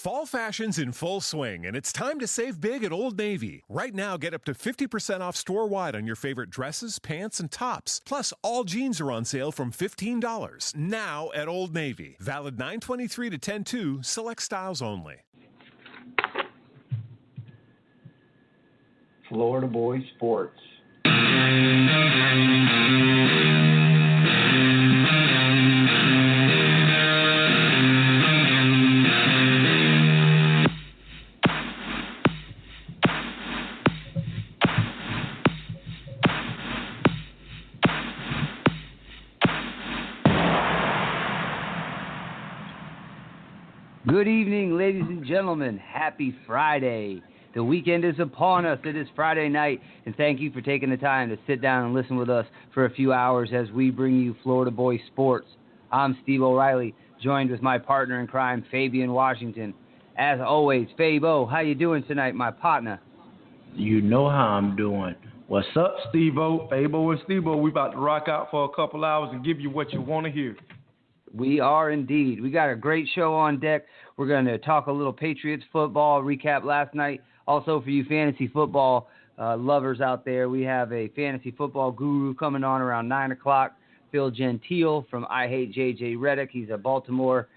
Fall fashion's in full swing, and it's time to save big at Old Navy. Right now, get up to 50% off store-wide on your favorite dresses, pants, and tops. Plus, all jeans are on sale from $15 now at Old Navy. Valid 9/23 to 10/2, select styles only. Florida Boy Sports. Good evening, ladies and gentlemen. Happy Friday. The weekend is upon us. It is Friday night, and thank you for taking the time to sit down and listen with us for a few hours as we bring you Florida Boy Sports. I'm Steve O'Reilly, joined with my partner in crime, Fabian Washington. As always, Fabo, how you doing tonight, my partner? You know how I'm doing. What's up, Steve-O? Fabo and Steve-O, we about to rock out for a couple hours and give you what you want to hear. We are indeed. We got a great show on deck. We're going to talk a little Patriots football, recap last night. Also, for you fantasy football lovers out there, we have a fantasy football guru coming on around 9 o'clock, Phil Gentile from I Hate JJ Redick. He's a Baltimore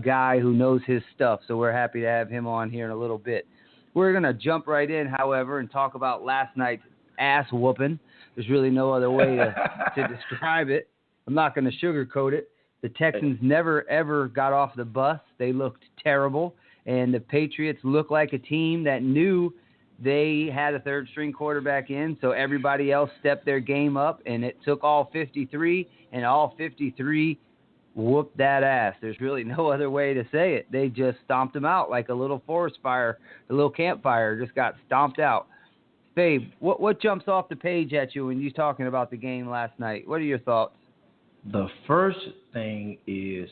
guy who knows his stuff, so we're happy to have him on here in a little bit. We're going to jump right in, however, and talk about last night's ass whooping. There's really no other way to describe it. I'm not going to sugarcoat it. The Texans never, ever got off the bus. They looked terrible. And the Patriots looked like a team that knew they had a third-string quarterback in, so everybody else stepped their game up, and it took all 53, and all 53 whooped that ass. There's really no other way to say it. They just stomped them out like a little forest fire, a little campfire just got stomped out. Babe, what jumps off the page at you when you're talking about the game last night? What are your thoughts? The first thing is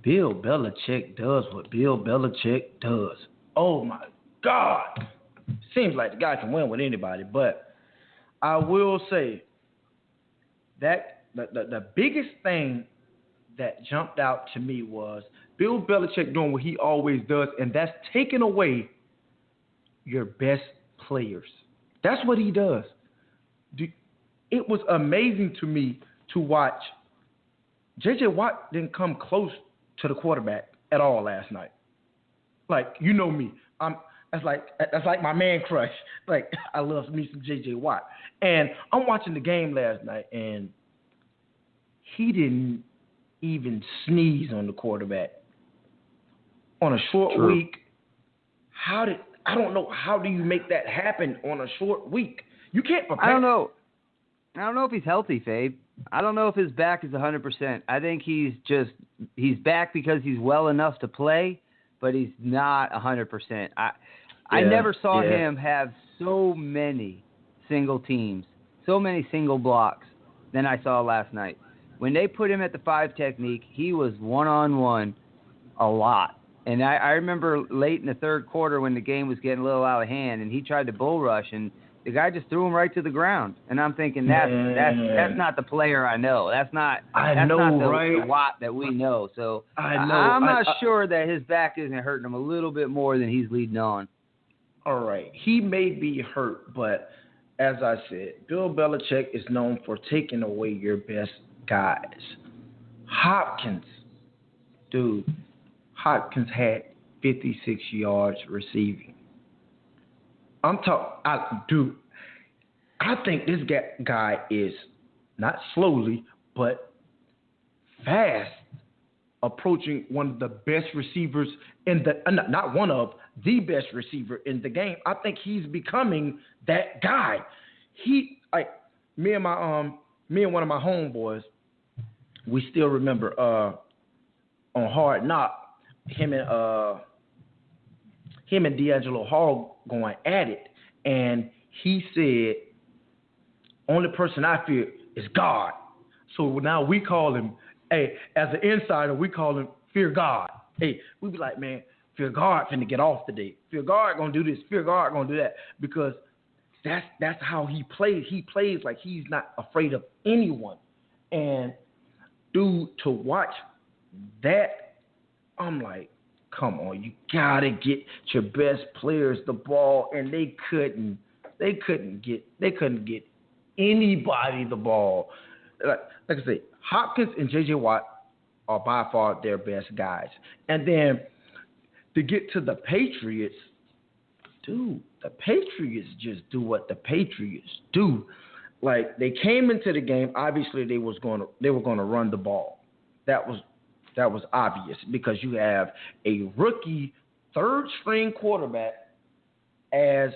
Bill Belichick does what Bill Belichick does. Oh, my God. Seems like the guy can win with anybody, but I will say that the biggest thing that jumped out to me was Bill Belichick doing what he always does, and that's taking away your best players. That's what he does. It was amazing to me to watch. J.J. Watt didn't come close to the quarterback at all last night. Like, you know me. That's like my man crush. Like, I love me some J.J. Watt. And I'm watching the game last night, and he didn't even sneeze on the quarterback. On a short week, I don't know, how do you make that happen on a short week? You can't prepare. I don't know if he's healthy, Fabe. I don't know if his back is 100%. I think he's back because he's well enough to play, but he's not 100%. I never saw him have so many single teams, so many single blocks than I saw last night. When they put him at the 5 technique, he was one-on-one a lot. And I remember late in the third quarter when the game was getting a little out of hand, and he tried to bull rush, and the guy just threw him right to the ground. And I'm thinking, that's not the player I know. That's not the Watt that we know. So I'm not sure that his back isn't hurting him a little bit more than he's leading on. All right. He may be hurt, but as I said, Bill Belichick is known for taking away your best guys. Hopkins had 56 yards receiving. I think this guy is not slowly, but fast approaching one of the best receivers in not one of the best receiver in the game. I think he's becoming that guy. Me and one of my homeboys, we still remember on Hard Knock, him and D'Angelo Hall going at it, and he said, only person I fear is God. So now we call him, as an insider, we call him Fear God. We be like, man, Fear God finna get off today. Fear God gonna do this. Fear God gonna do that. Because that's how he plays. He plays like he's not afraid of anyone. And dude, to watch that, I'm like, Come on, you gotta get your best players the ball, and they couldn't get anybody the ball. Like I say, Hopkins and J.J. Watt are by far their best guys. And then to get to the Patriots, dude, the Patriots just do what the Patriots do. Like, they came into the game, obviously they were going to run the ball. That was obvious because you have a rookie third-string quarterback as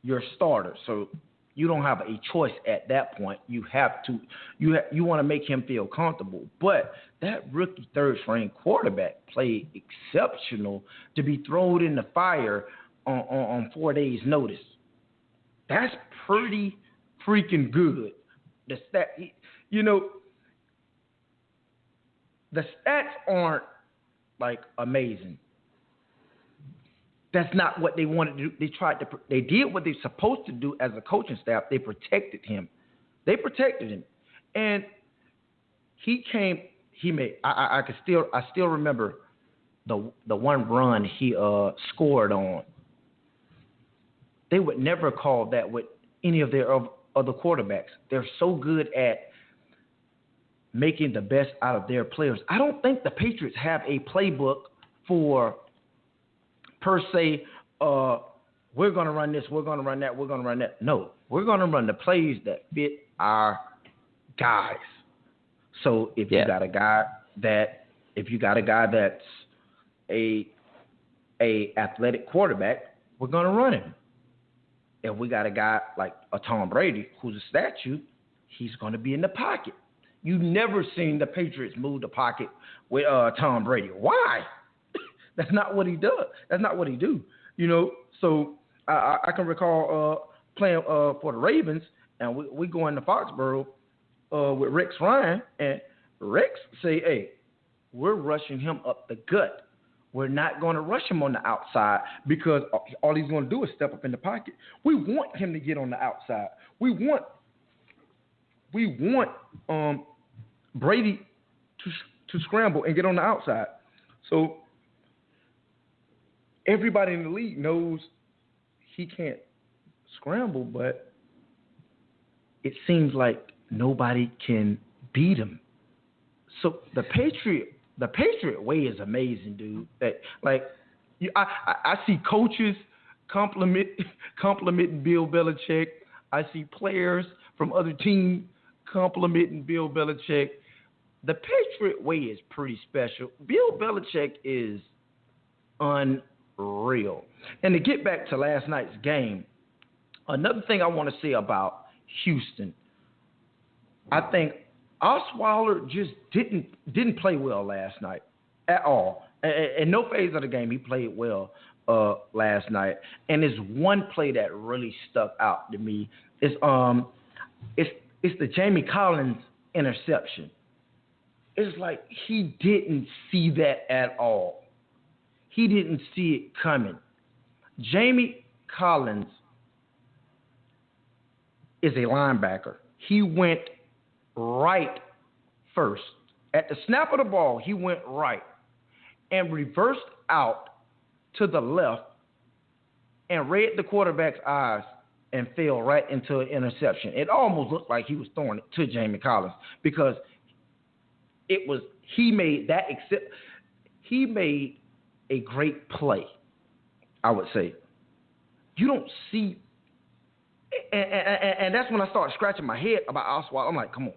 your starter. So you don't have a choice at that point. You have to you want to make him feel comfortable. But that rookie third-string quarterback played exceptional to be thrown in the fire on 4 days' notice. That's pretty freaking good. The stats aren't like amazing. That's not what they wanted to do. They did what they're supposed to do as a coaching staff. They protected him. And I still remember the one run he scored on. They would never call that with any of their other quarterbacks. They're so good at making the best out of their players. I don't think the Patriots have a playbook for, per se, we're going to run this, we're going to run that, we're going to run that. No, we're going to run the plays that fit our guys. So if you got a guy that's a athletic quarterback, we're going to run him. If we got a guy like a Tom Brady who's a statue, he's going to be in the pocket. You've never seen the Patriots move the pocket with Tom Brady. Why? That's not what he does. That's not what he do. So I can recall playing for the Ravens, and we go into Foxborough with Rex Ryan, and Rex say, hey, we're rushing him up the gut. We're not going to rush him on the outside because all he's going to do is step up in the pocket. We want him to get on the outside. We want Brady to scramble and get on the outside. So everybody in the league knows he can't scramble, but it seems like nobody can beat him. So the Patriot way is amazing, dude. I see coaches complimenting Bill Belichick. I see players from other teams complimenting Bill Belichick. The Patriot way is pretty special. Bill Belichick is unreal. And to get back to last night's game, another thing I want to say about Houston, I think Osweiler just didn't play well last night at all. In no phase of the game, he played well last night. And there's one play that really stuck out to me. It's the Jamie Collins interception. It's like he didn't see that at all. He didn't see it coming. Jamie Collins is a linebacker. He went right first. At the snap of the ball, he went right and reversed out to the left and read the quarterback's eyes and fell right into an interception. It almost looked like he was throwing it to Jamie Collins because he made a great play, I would say. You don't see, and that's when I started scratching my head about Osweiler. I'm like, come on,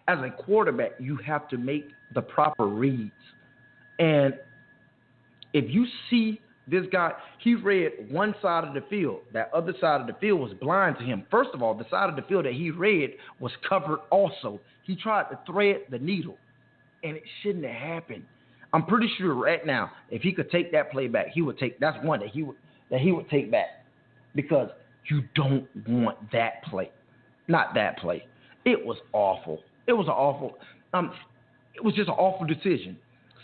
as a quarterback, you have to make the proper reads. And if you see this guy, he read one side of the field. That other side of the field was blind to him. First of all, the side of the field that he read was covered also. He tried to thread the needle, and it shouldn't have happened. I'm pretty sure right now, if he could take that play back, that's one that he would take back, because you don't want that play. Not that play. It was awful. It was just an awful decision.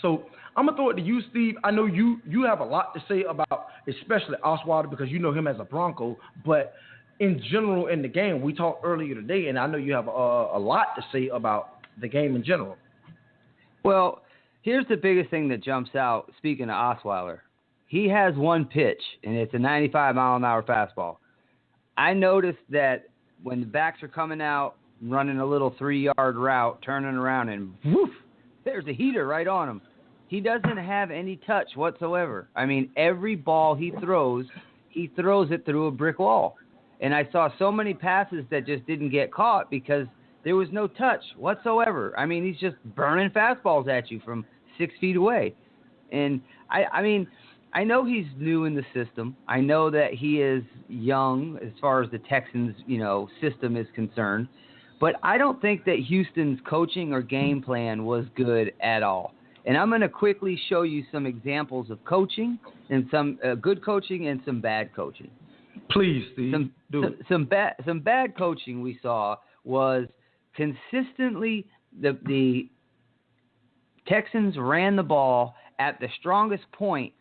So I'm going to throw it to you, Steve. I know you have a lot to say about especially Osweiler because you know him as a Bronco, but in general in the game, we talked earlier today, and I know you have a lot to say about the game in general. Well, Here's the biggest thing that jumps out, speaking of Osweiler. He has one pitch, and it's a 95-mile-an-hour fastball. I noticed that when the backs are coming out, running a little 3-yard route, turning around, and woof, there's a heater right on him. He doesn't have any touch whatsoever. I mean, every ball he throws it through a brick wall. And I saw so many passes that just didn't get caught because there was no touch whatsoever. I mean, he's just burning fastballs at you from 6 feet away. And, I mean, I know he's new in the system. I know that he is young as far as the Texans, system is concerned. But I don't think that Houston's coaching or game plan was good at all. And I'm going to quickly show you some examples of coaching and some good coaching and some bad coaching. Please, Steve. Some bad coaching we saw was consistently the Texans ran the ball at the strongest point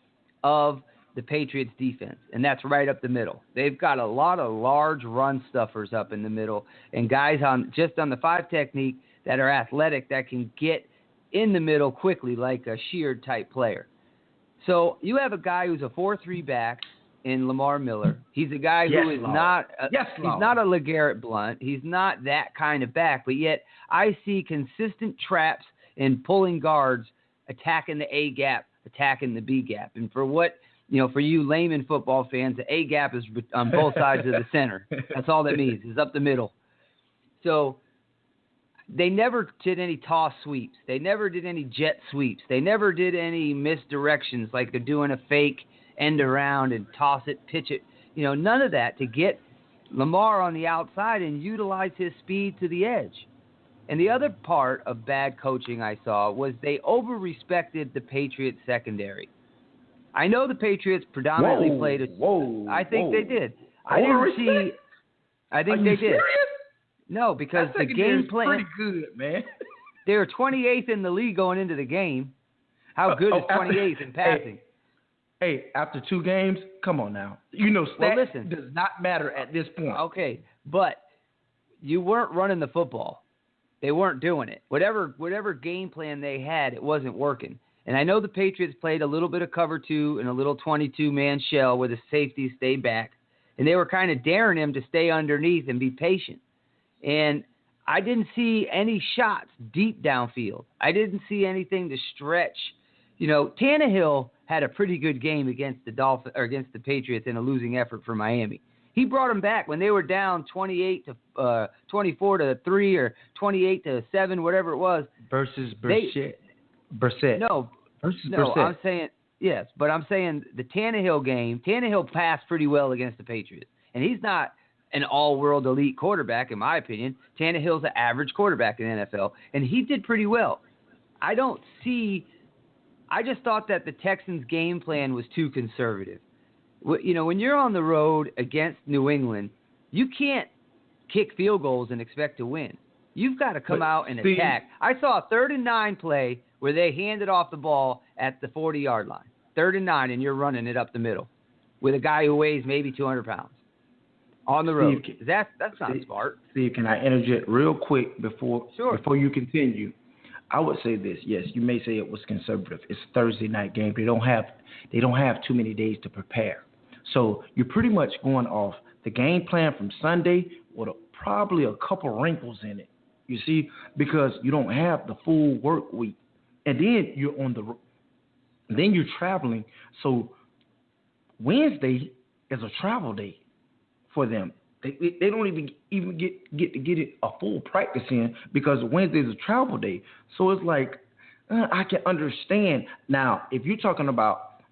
of the Patriots defense, and that's right up the middle. They've got a lot of large run stuffers up in the middle and guys on the 5 technique that are athletic that can get in the middle quickly like a Sheard type player. So you have a guy who's a 4-3 back in Lamar Miller. He's a guy who is not he's not a LeGarrette Blount. He's not that kind of back, but yet I see consistent traps and pulling guards attacking the A gap, attacking the B gap. And for for you layman football fans, the A gap is on both sides of the center. That's all that means, is up the middle. So they never did any toss sweeps. They never did any jet sweeps. They never did any misdirections like they're doing a fake end around and toss it, pitch it. None of that to get Lamar on the outside and utilize his speed to the edge. And the other part of bad coaching I saw was they over-respected the Patriots secondary. I know the Patriots predominantly played I think they did. I think they did. No, because the game plan pretty good, man. They were 28th in the league going into the game. How good is 28th in passing? Hey, after 2 games, come on now. Stats does not matter at this point. Okay, but you weren't running the football. They weren't doing it. Whatever game plan they had, it wasn't working. And I know the Patriots played a little bit of cover 2 and a little 22-man shell where the safety stayed back. And they were kind of daring him to stay underneath and be patient. And I didn't see any shots deep downfield. I didn't see anything to stretch. Tannehill had a pretty good game against the Patriots in a losing effort for Miami. He brought them back when they were down 24-3 or 28-7, whatever it was. Versus Brissett. No, Brissett. I'm saying yes, but I'm saying the Tannehill game. Tannehill passed pretty well against the Patriots, and he's not an all-world elite quarterback in my opinion. Tannehill's an average quarterback in the NFL, and he did pretty well. I just thought that the Texans' game plan was too conservative. When you're on the road against New England, you can't kick field goals and expect to win. You've got to come out and attack. I saw a 3rd and 9 play where they handed off the ball at the 40-yard line. 3rd and 9, and you're running it up the middle with a guy who weighs maybe 200 pounds on the road. That's not smart. Steve, can I interject real quick before you continue? I would say this. Yes, you may say it was conservative. It's a Thursday night game. They don't have too many days to prepare. So you're pretty much going off the game plan from Sunday with probably a couple wrinkles in it. You see, because you don't have the full work week, and then you're traveling. So Wednesday is a travel day for them. They don't even get to get it a full practice in because Wednesday is a travel day. So it's like I can understand now if you're talking about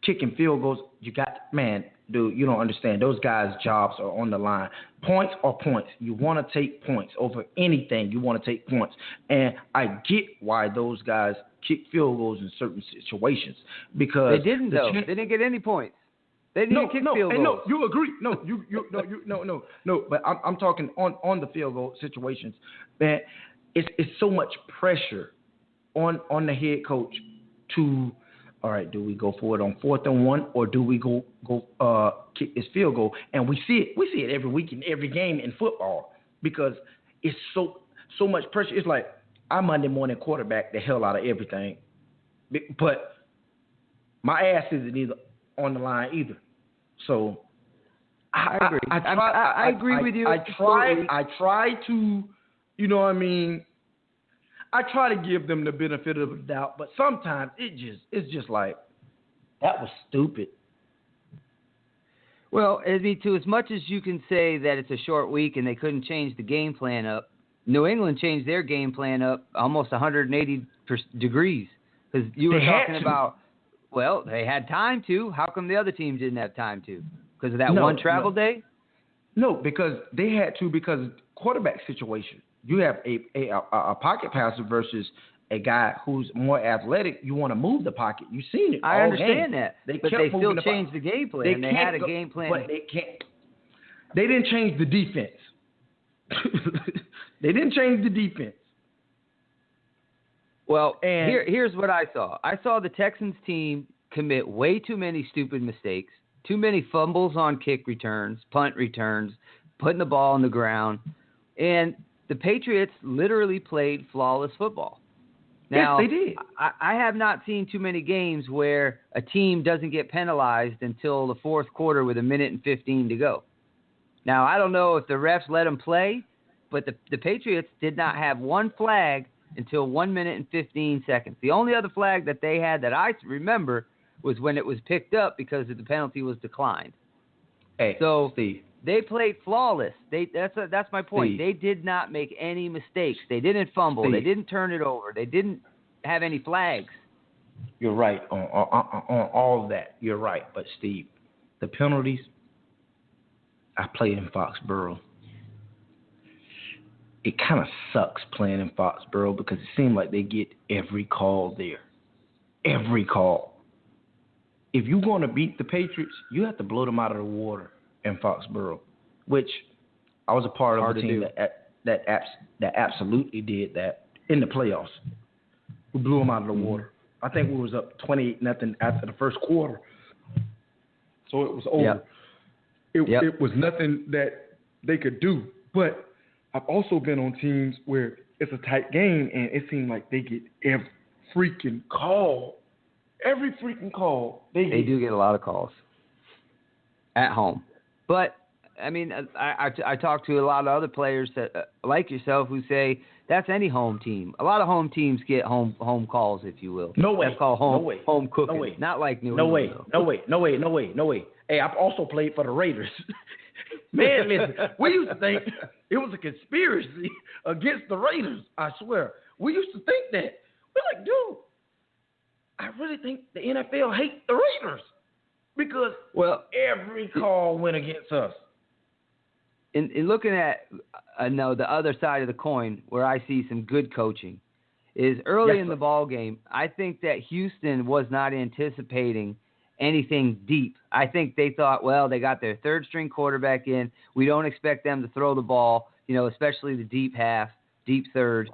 kicking field goals. Dude, you don't understand. Those guys' jobs are on the line. Points are points. You want to take points over anything. You want to take points, and I get why those guys kick field goals in certain situations because they didn't though. They didn't get any points. They didn't kick field goals. No, you agree. No. But I'm talking on the field goal situations. Man, it's so much pressure on the head coach to, all right, do we go for it on 4th and 1 or do we go kick this field goal? And we see it every week in every game in football because it's so much pressure. It's like I Monday morning quarterback the hell out of everything. But my ass isn't either on the line either. So I agree. I agree with you. I try to, you know what I mean? I try to give them the benefit of the doubt, but sometimes it's just like, that was stupid. Well, I mean, to as much as you can say that it's a short week and they couldn't change the game plan up, New England changed their game plan up almost 180 degrees because you were talking about, well, they had time to. How come the other teams didn't have time to? Because of that one travel day? No, because they had to because quarterback situation. You have a pocket passer versus a guy who's more athletic. You want to move the pocket. You've seen it. I understand that. But they still changed the game plan. They had a game plan. But they can't. They didn't change the defense. They didn't change the defense. Well, here's what I saw. I saw the Texans team commit way too many stupid mistakes, too many fumbles on kick returns, punt returns, putting the ball on the ground, and the Patriots literally played flawless football. Now, yes, they did. I have not seen too many games where a team doesn't get penalized until the fourth quarter with 1:15 to go. Now, I don't know if the refs let them play, but the Patriots did not have one flag until 1:15. The only other flag that they had that I remember was when it was picked up because the penalty was declined. Hey, so Steve. They played flawless. That's my point. Steve. They did not make any mistakes. They didn't fumble. Steve. They didn't turn it over. They didn't have any flags. You're right on all of that. You're right. But, Steve, the penalties, I played in Foxborough. It kind of sucks playing in Foxborough because it seems like they get every call there. Every call. If you're going to beat the Patriots, you have to blow them out of the water in Foxborough, which I was a part of the team that absolutely did that in the playoffs. We blew them out of the water. I think we was up 28-0 after the first quarter. So it was over. Yep. It was nothing that they could do. But I've also been on teams where it's a tight game and it seems like they get every freaking call. Every freaking call. They do get a lot of calls at home. But, I mean, I talk to a lot of other players that, like yourself who say that's any home team. A lot of home teams get home calls, if you will. No way. That's called home cooking. No way. Not like New England. No way. Hey, I've also played for the Raiders. Man, listen, we used to think it was a conspiracy against the Raiders, I swear. We used to think that. We're like, dude, I really think the NFL hates the Raiders because every call went against us. In looking at the other side of the coin, where I see some good coaching, is early in the ball game. I think that Houston was not anticipating anything deep. I think they thought, well, they got their third string quarterback in. We don't expect them to throw the ball, especially the deep half, deep third.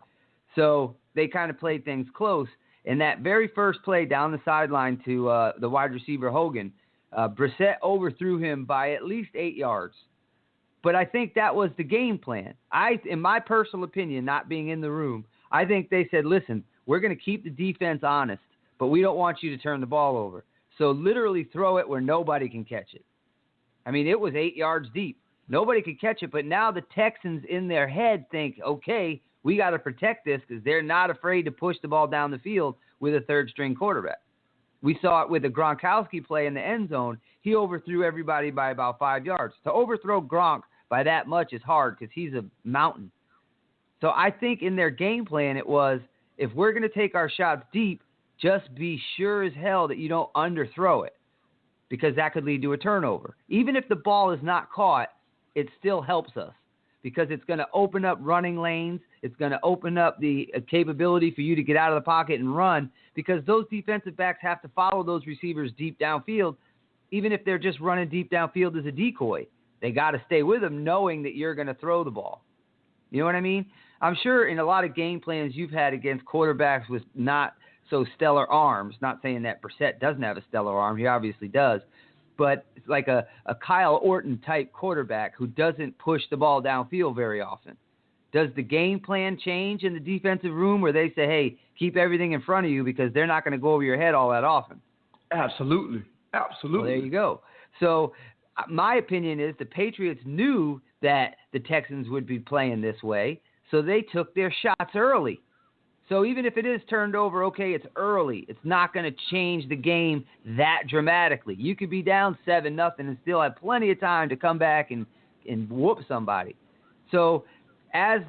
So they kind of played things close. And that very first play down the sideline to the wide receiver Hogan, Brissett overthrew him by at least 8 yards. But I think that was the game plan. In my personal opinion, not being in the room, I think they said, listen, we're going to keep the defense honest, but we don't want you to turn the ball over. So literally throw it where nobody can catch it. I mean, it was 8 yards deep. Nobody could catch it, but now the Texans in their head think, okay, we got to protect this because they're not afraid to push the ball down the field with a third-string quarterback. We saw it with the Gronkowski play in the end zone. He overthrew everybody by about 5 yards. To overthrow Gronk by that much is hard because he's a mountain. So I think in their game plan it was, if we're going to take our shots deep, just be sure as hell that you don't underthrow it because that could lead to a turnover. Even if the ball is not caught, it still helps us because it's going to open up running lanes. It's going to open up the capability for you to get out of the pocket and run because those defensive backs have to follow those receivers deep downfield, even if they're just running deep downfield as a decoy. They got to stay with them knowing that you're going to throw the ball. You know what I mean? I'm sure in a lot of game plans you've had against quarterbacks with not so stellar arms, not saying that Brissett doesn't have a stellar arm. He obviously does. But it's like a Kyle Orton type quarterback who doesn't push the ball downfield very often, Does the game plan change in the defensive room where they say, hey, keep everything in front of you because they're not going to go over your head all that often? Absolutely. Well, there you go. So my opinion is the Patriots knew that the Texans would be playing this way, so they took their shots early. So even if it is turned over, okay, it's early. It's not going to change the game that dramatically. You could be down 7-0 and still have plenty of time to come back and whoop somebody. So as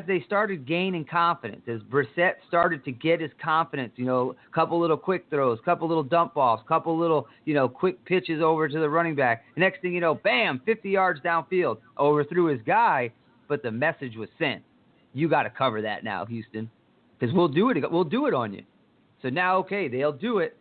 they started gaining confidence, as Brissett started to get his confidence, a couple little quick throws, couple little dump offs, couple little, quick pitches over to the running back. The next thing you know, bam, 50 yards downfield, overthrew his guy, but the message was sent. You got to cover that now, Houston. Because we'll do it on you. So now, okay, they'll do it.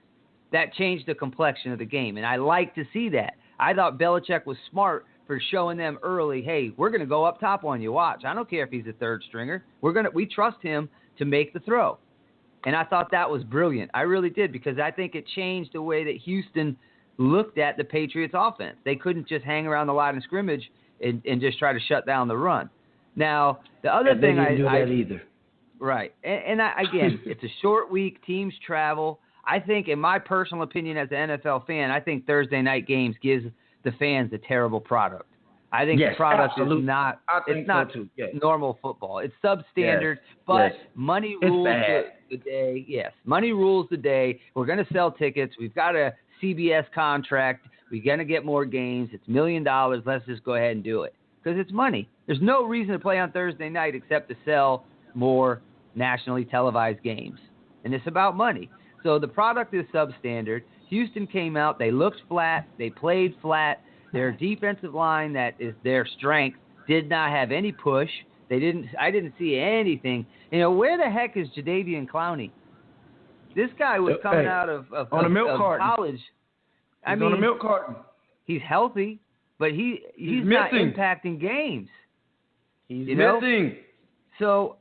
That changed the complexion of the game, and I like to see that. I thought Belichick was smart for showing them early, hey, we're going to go up top on you. Watch. I don't care if he's a third stringer. We trust him to make the throw. And I thought that was brilliant. I really did, because I think it changed the way that Houston looked at the Patriots offense. They couldn't just hang around the line of scrimmage and just try to shut down the run. Now, the other thing they didn't do that either. Right. And again, it's a short week. Teams travel. I think, in my personal opinion as an NFL fan, I think Thursday night games gives the fans a terrible product. I think the product is not normal football. It's substandard, but money rules the day. Yes, money rules the day. We're going to sell tickets. We've got a CBS contract. We're going to get more games. It's $1 million. Let's just go ahead and do it because it's money. There's no reason to play on Thursday night except to sell more nationally televised games, and it's about money. So the product is substandard. Houston came out, they looked flat, they played flat. Their defensive line, that is their strength, did not have any push. I didn't see anything. Where the heck is Jadeveon Clowney? This guy was coming out of college. He's on a milk carton. He's healthy, but he's not impacting games. He's missing. So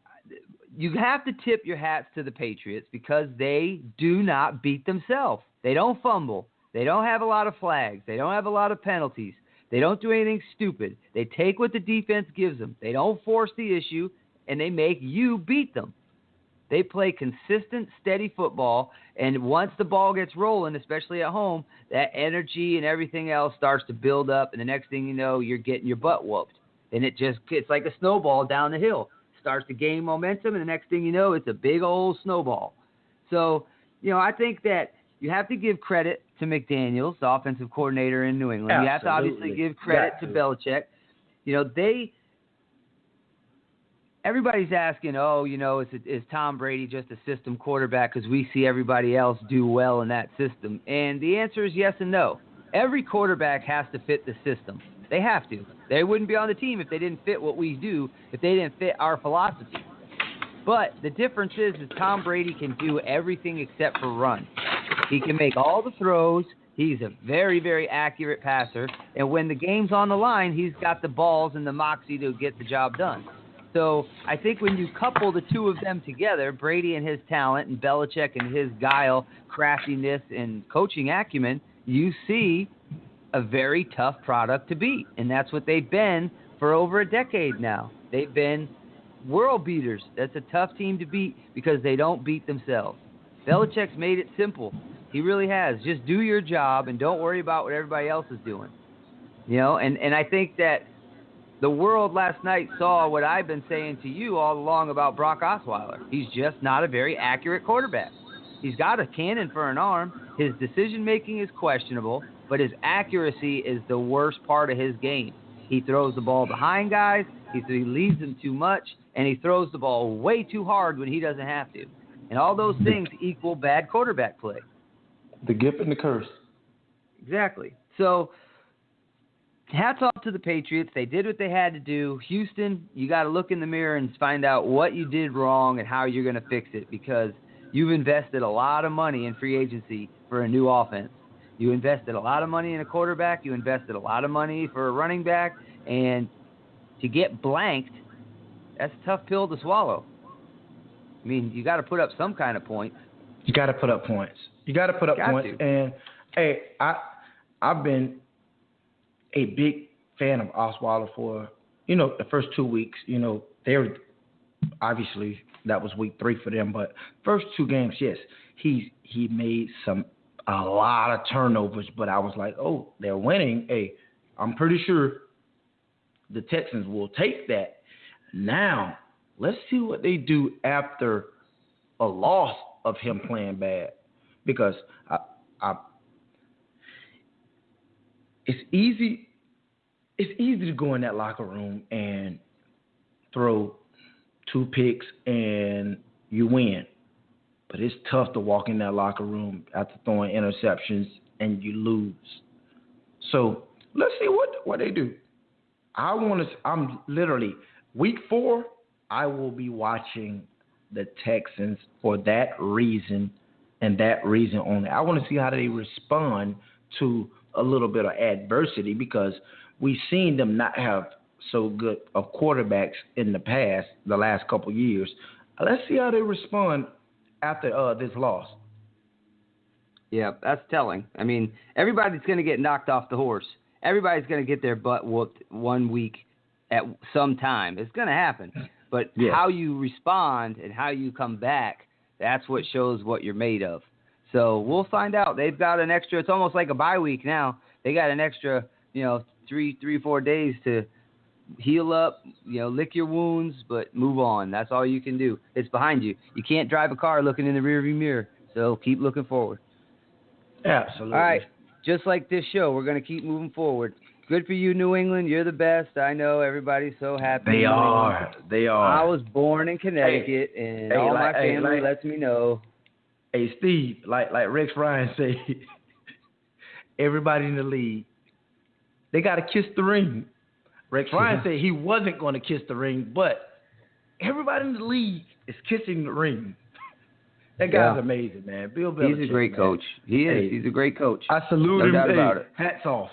you have to tip your hats to the Patriots because they do not beat themselves. They don't fumble. They don't have a lot of flags. They don't have a lot of penalties. They don't do anything stupid. They take what the defense gives them. They don't force the issue, and they make you beat them. They play consistent, steady football, and once the ball gets rolling, especially at home, that energy and everything else starts to build up, and the next thing you know, you're getting your butt whooped. And it's like a snowball down the hill. Starts to gain momentum, and the next thing you know, it's a big old snowball. So, I think that you have to give credit to McDaniels, the offensive coordinator in New England. Absolutely. You have to obviously give credit to Belichick. Everybody's asking, is Tom Brady just a system quarterback because we see everybody else do well in that system? And the answer is yes and no. Every quarterback has to fit the system. They have to. They wouldn't be on the team if they didn't fit what we do, if they didn't fit our philosophy. But the difference is Tom Brady can do everything except for run. He can make all the throws. He's a very, very accurate passer. And when the game's on the line, he's got the balls and the moxie to get the job done. So I think when you couple the two of them together, Brady and his talent and Belichick and his guile, craftiness, and coaching acumen, you see a very tough product to beat. And that's what they've been for over a decade now. They've been world beaters. That's a tough team to beat because they don't beat themselves. Belichick's made it simple. He really has. Just do your job and don't worry about what everybody else is doing. And I think that the world last night saw what I've been saying to you all along about Brock Osweiler. He's just not a very accurate quarterback. He's got a cannon for an arm. His decision-making is questionable, but his accuracy is the worst part of his game. He throws the ball behind guys, he leads them too much, and he throws the ball way too hard when he doesn't have to. And all those things equal bad quarterback play. The gift and the curse. Exactly. So hats off to the Patriots. They did what they had to do. Houston, you got to look in the mirror and find out what you did wrong and how you're going to fix it because you've invested a lot of money in free agency for a new offense. You invested a lot of money in a quarterback. You invested a lot of money for a running back. And to get blanked, that's a tough pill to swallow. I mean, you got to put up some kind of points. You got to put up points. And, hey, I've been a big fan of Osweiler for, the first 2 weeks. They were obviously that was week 3 for them. But first 2 games, yes, he made a lot of turnovers. But I was like, oh, they're winning. Hey, I'm pretty sure the Texans will take that. Now, let's see what they do after a loss of him playing bad. Because it's easy to go in that locker room and throw 2 picks and you win. But it's tough to walk in that locker room after throwing interceptions and you lose. So let's see what they do. I'm literally week 4. I will be watching the Texans for that reason and that reason only. I want to see how they respond to a little bit of adversity because we've seen them not have so good of quarterbacks in the past, the last couple years. Let's see how they respond after this loss. Yeah, that's telling. I mean, everybody's going to get knocked off the horse. Everybody's going to get their butt whooped 1 week at some time. It's going to happen. But how you respond and how you come back, that's what shows what you're made of. So we'll find out. They've got an extra, it's almost like a bye week now. They got an extra, 3-4 days to heal up, lick your wounds, but move on. That's all you can do. It's behind you. You can't drive a car looking in the rearview mirror. So keep looking forward. Absolutely. All right. Just like this show, we're going to keep moving forward. Good for you, New England. You're the best. I know everybody's so happy. They are. I was born in Connecticut, and all my family lets me know. Hey, Steve, like Rex Ryan said, everybody in the league, they got to kiss the ring. Rex Ryan said he wasn't going to kiss the ring, but everybody in the league is kissing the ring. That guy's amazing, man. Bill Belichick. He's a great coach. He is. He's a great coach. I salute him. No doubt about it. Hats off.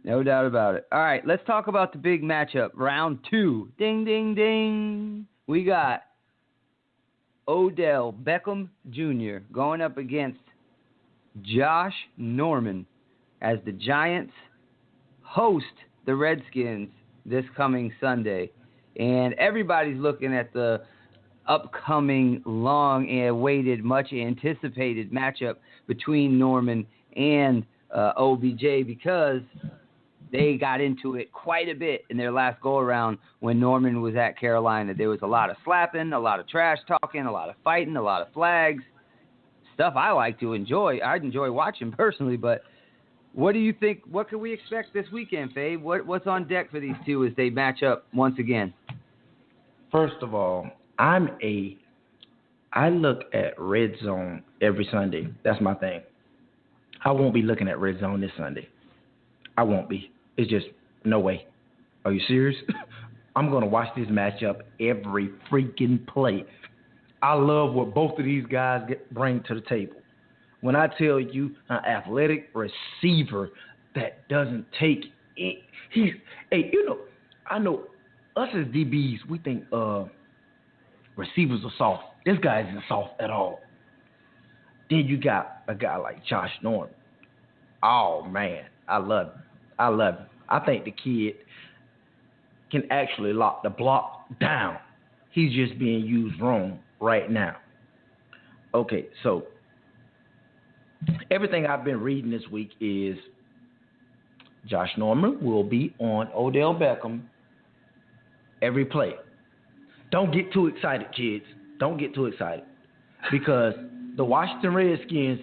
No doubt about it. All right, let's talk about the big matchup. Round 2. Ding, ding, ding. We got Odell Beckham Jr. going up against Josh Norman as the Giants host the Redskins this coming Sunday. And everybody's looking at the upcoming long-awaited, much-anticipated matchup between Norman and OBJ because they got into it quite a bit in their last go-around when Norman was at Carolina. There was a lot of slapping, a lot of trash talking, a lot of fighting, a lot of flags, stuff I like to enjoy. I'd enjoy watching personally, but what do you think? What can we expect this weekend, Fabe? What's on deck for these two as they match up once again? First of all, I look at Red Zone every Sunday. That's my thing. I won't be looking at Red Zone this Sunday. I won't be. It's just no way. Are you serious? I'm going to watch this matchup every freaking play. I love what both of these guys bring to the table. When I tell you an athletic receiver that doesn't take it, I know us as DBs, we think receivers are soft. This guy isn't soft at all. Then you got a guy like Josh Norman. Oh, man, I love him. I think the kid can actually lock the block down. He's just being used wrong right now. Okay, so everything I've been reading this week is Josh Norman will be on Odell Beckham every play. Don't get too excited, kids. Don't get too excited because the Washington Redskins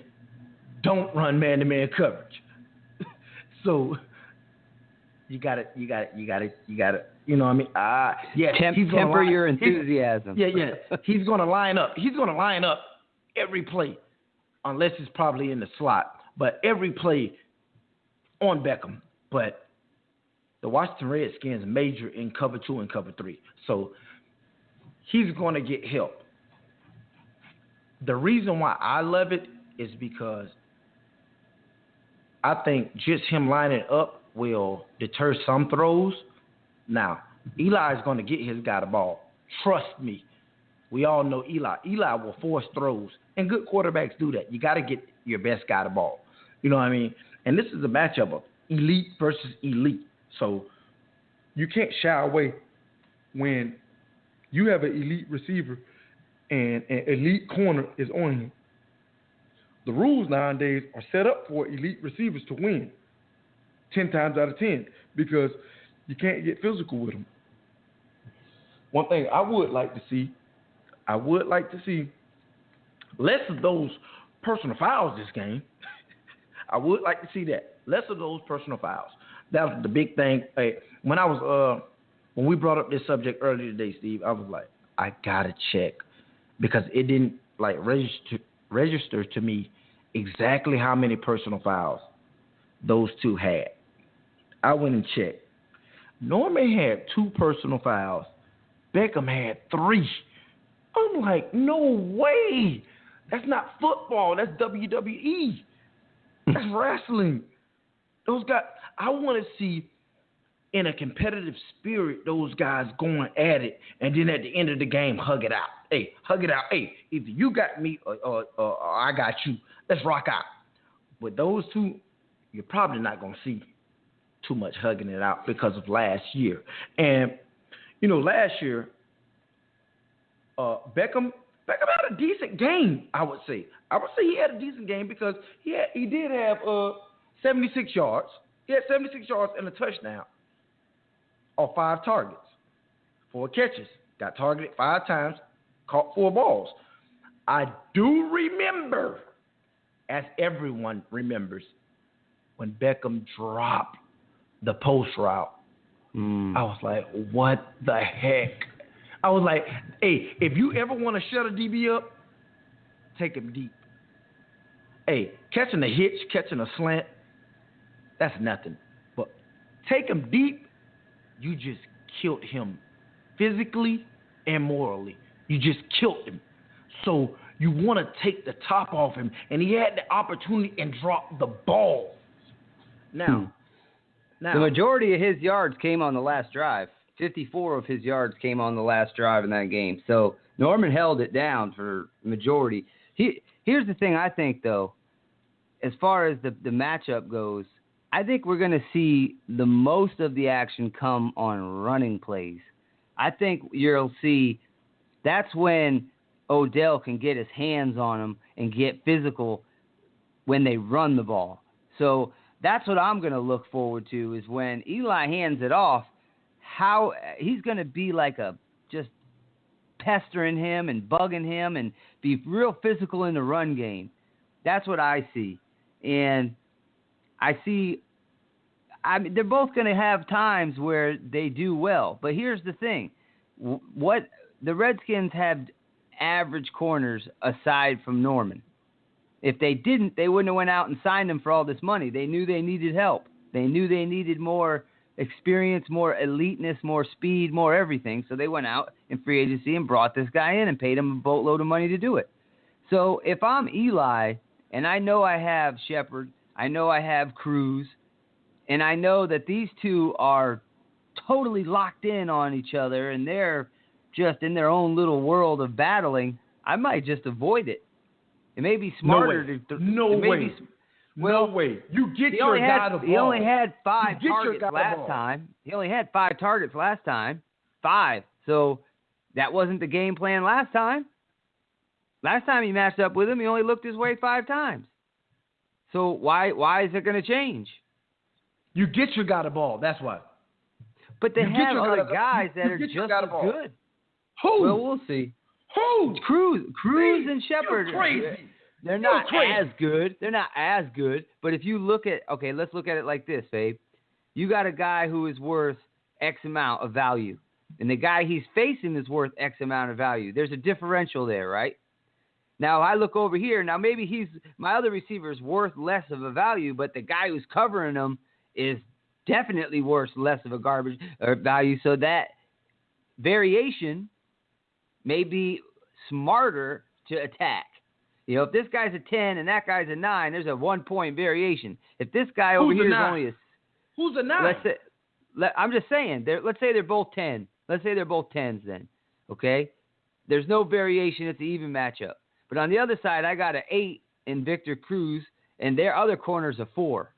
don't run man-to-man coverage. So you got to, you know what I mean? Temper your enthusiasm. He's going to line up. He's going to line up every play, unless it's probably in the slot, but every play on Beckham. But the Washington Redskins major in cover 2 and cover 3. So he's going to get help. The reason why I love it is because I think just him lining up will deter some throws. Now, Eli is going to get his guy the ball. Trust me. We all know Eli. Eli will force throws, and good quarterbacks do that. You got to get your best guy the ball. You know what I mean? And this is a matchup of elite versus elite. So you can't shy away when You have an elite receiver and an elite corner is on him. The rules nowadays are set up for elite receivers to win 10 times out of 10 because you can't get physical with them. One thing I would like to see less of those personal fouls this game. I would like to see that. Less of those personal fouls. That was the big thing. Hey, when we brought up this subject earlier today, Steve, I was like, I gotta check because it didn't like register to me exactly how many personal fouls those two had. I went and checked. Norman had 2 personal fouls. Beckham had 3. I'm like, no way. That's not football. That's WWE. That's wrestling. Those guys, I want to see in a competitive spirit those guys going at it, and then at the end of the game, hug it out. Hey, hug it out. Hey, either you got me or I got you. Let's rock out. With those two, you're probably not going to see too much hugging it out because of last year. And, last year, Beckham had a decent game, I would say. I would say he had a decent game because he did have 76 yards. He had 76 yards and a touchdown off 5 targets, 4 catches. Got targeted 5 times, caught 4 balls. I do remember, as everyone remembers, when Beckham dropped the post route. I was like, what the heck? I was like, hey, if you ever want to shut a DB up, take him deep. Hey, catching a hitch, catching a slant, that's nothing. But take him deep, you just killed him physically and morally. You just killed him. So you want to take the top off him, and he had the opportunity and dropped the ball. Now, the majority of his yards came on the last drive. 54 of his yards came on the last drive in that game. So Norman held it down for the majority. Here's the thing I think, though. As far as the matchup goes, I think we're going to see the most of the action come on running plays. I think you'll see that's when Odell can get his hands on them and get physical when they run the ball. So that's what I'm going to look forward to is when Eli hands it off, how he's going to be like just pestering him and bugging him and be real physical in the run game. That's what I see. And they're both going to have times where they do well. But here's the thing. What the Redskins have average corners aside from Norman. If they didn't, they wouldn't have went out and signed him for all this money. They knew they needed help. They knew they needed more experience, more eliteness, more speed, more everything. So they went out in free agency and brought this guy in and paid him a boatload of money to do it. So if I'm Eli and I know I have Shepard, I know I have Cruz, and I know that these two are totally locked in on each other and they're just in their own little world of battling, I might just avoid it. It may be smarter No way. You get your guy the ball. He only had 5 targets last time. He only had 5 targets last time. 5. So that wasn't the game plan last time. Last time he matched up with him, he only looked his way 5 times. So why is it going to change? You get your guy the ball. That's why. But they have other guys that are just as good. Who? Well, we'll see. Who? Cruz and Shepard. You're crazy. They're not as good. They're not as good. But if you look at, let's look at it like this, Fabe. You got a guy who is worth X amount of value. And the guy he's facing is worth X amount of value. There's a differential there, right? Now, I look over here. Now, maybe my other receiver is worth less of a value, but the guy who's covering him is definitely worth less of a garbage or value. So that variation may be smarter to attack. You know, if this guy's a 10 and that guy's a 9, there's a 1-point variation. If this guy over here is only a... Who's a 9? I'm just saying, let's say they're both 10. Let's say they're both 10s then, okay? There's no variation. It's an even matchup. But on the other side, I got an 8 in Victor Cruz, and their other corner's a 4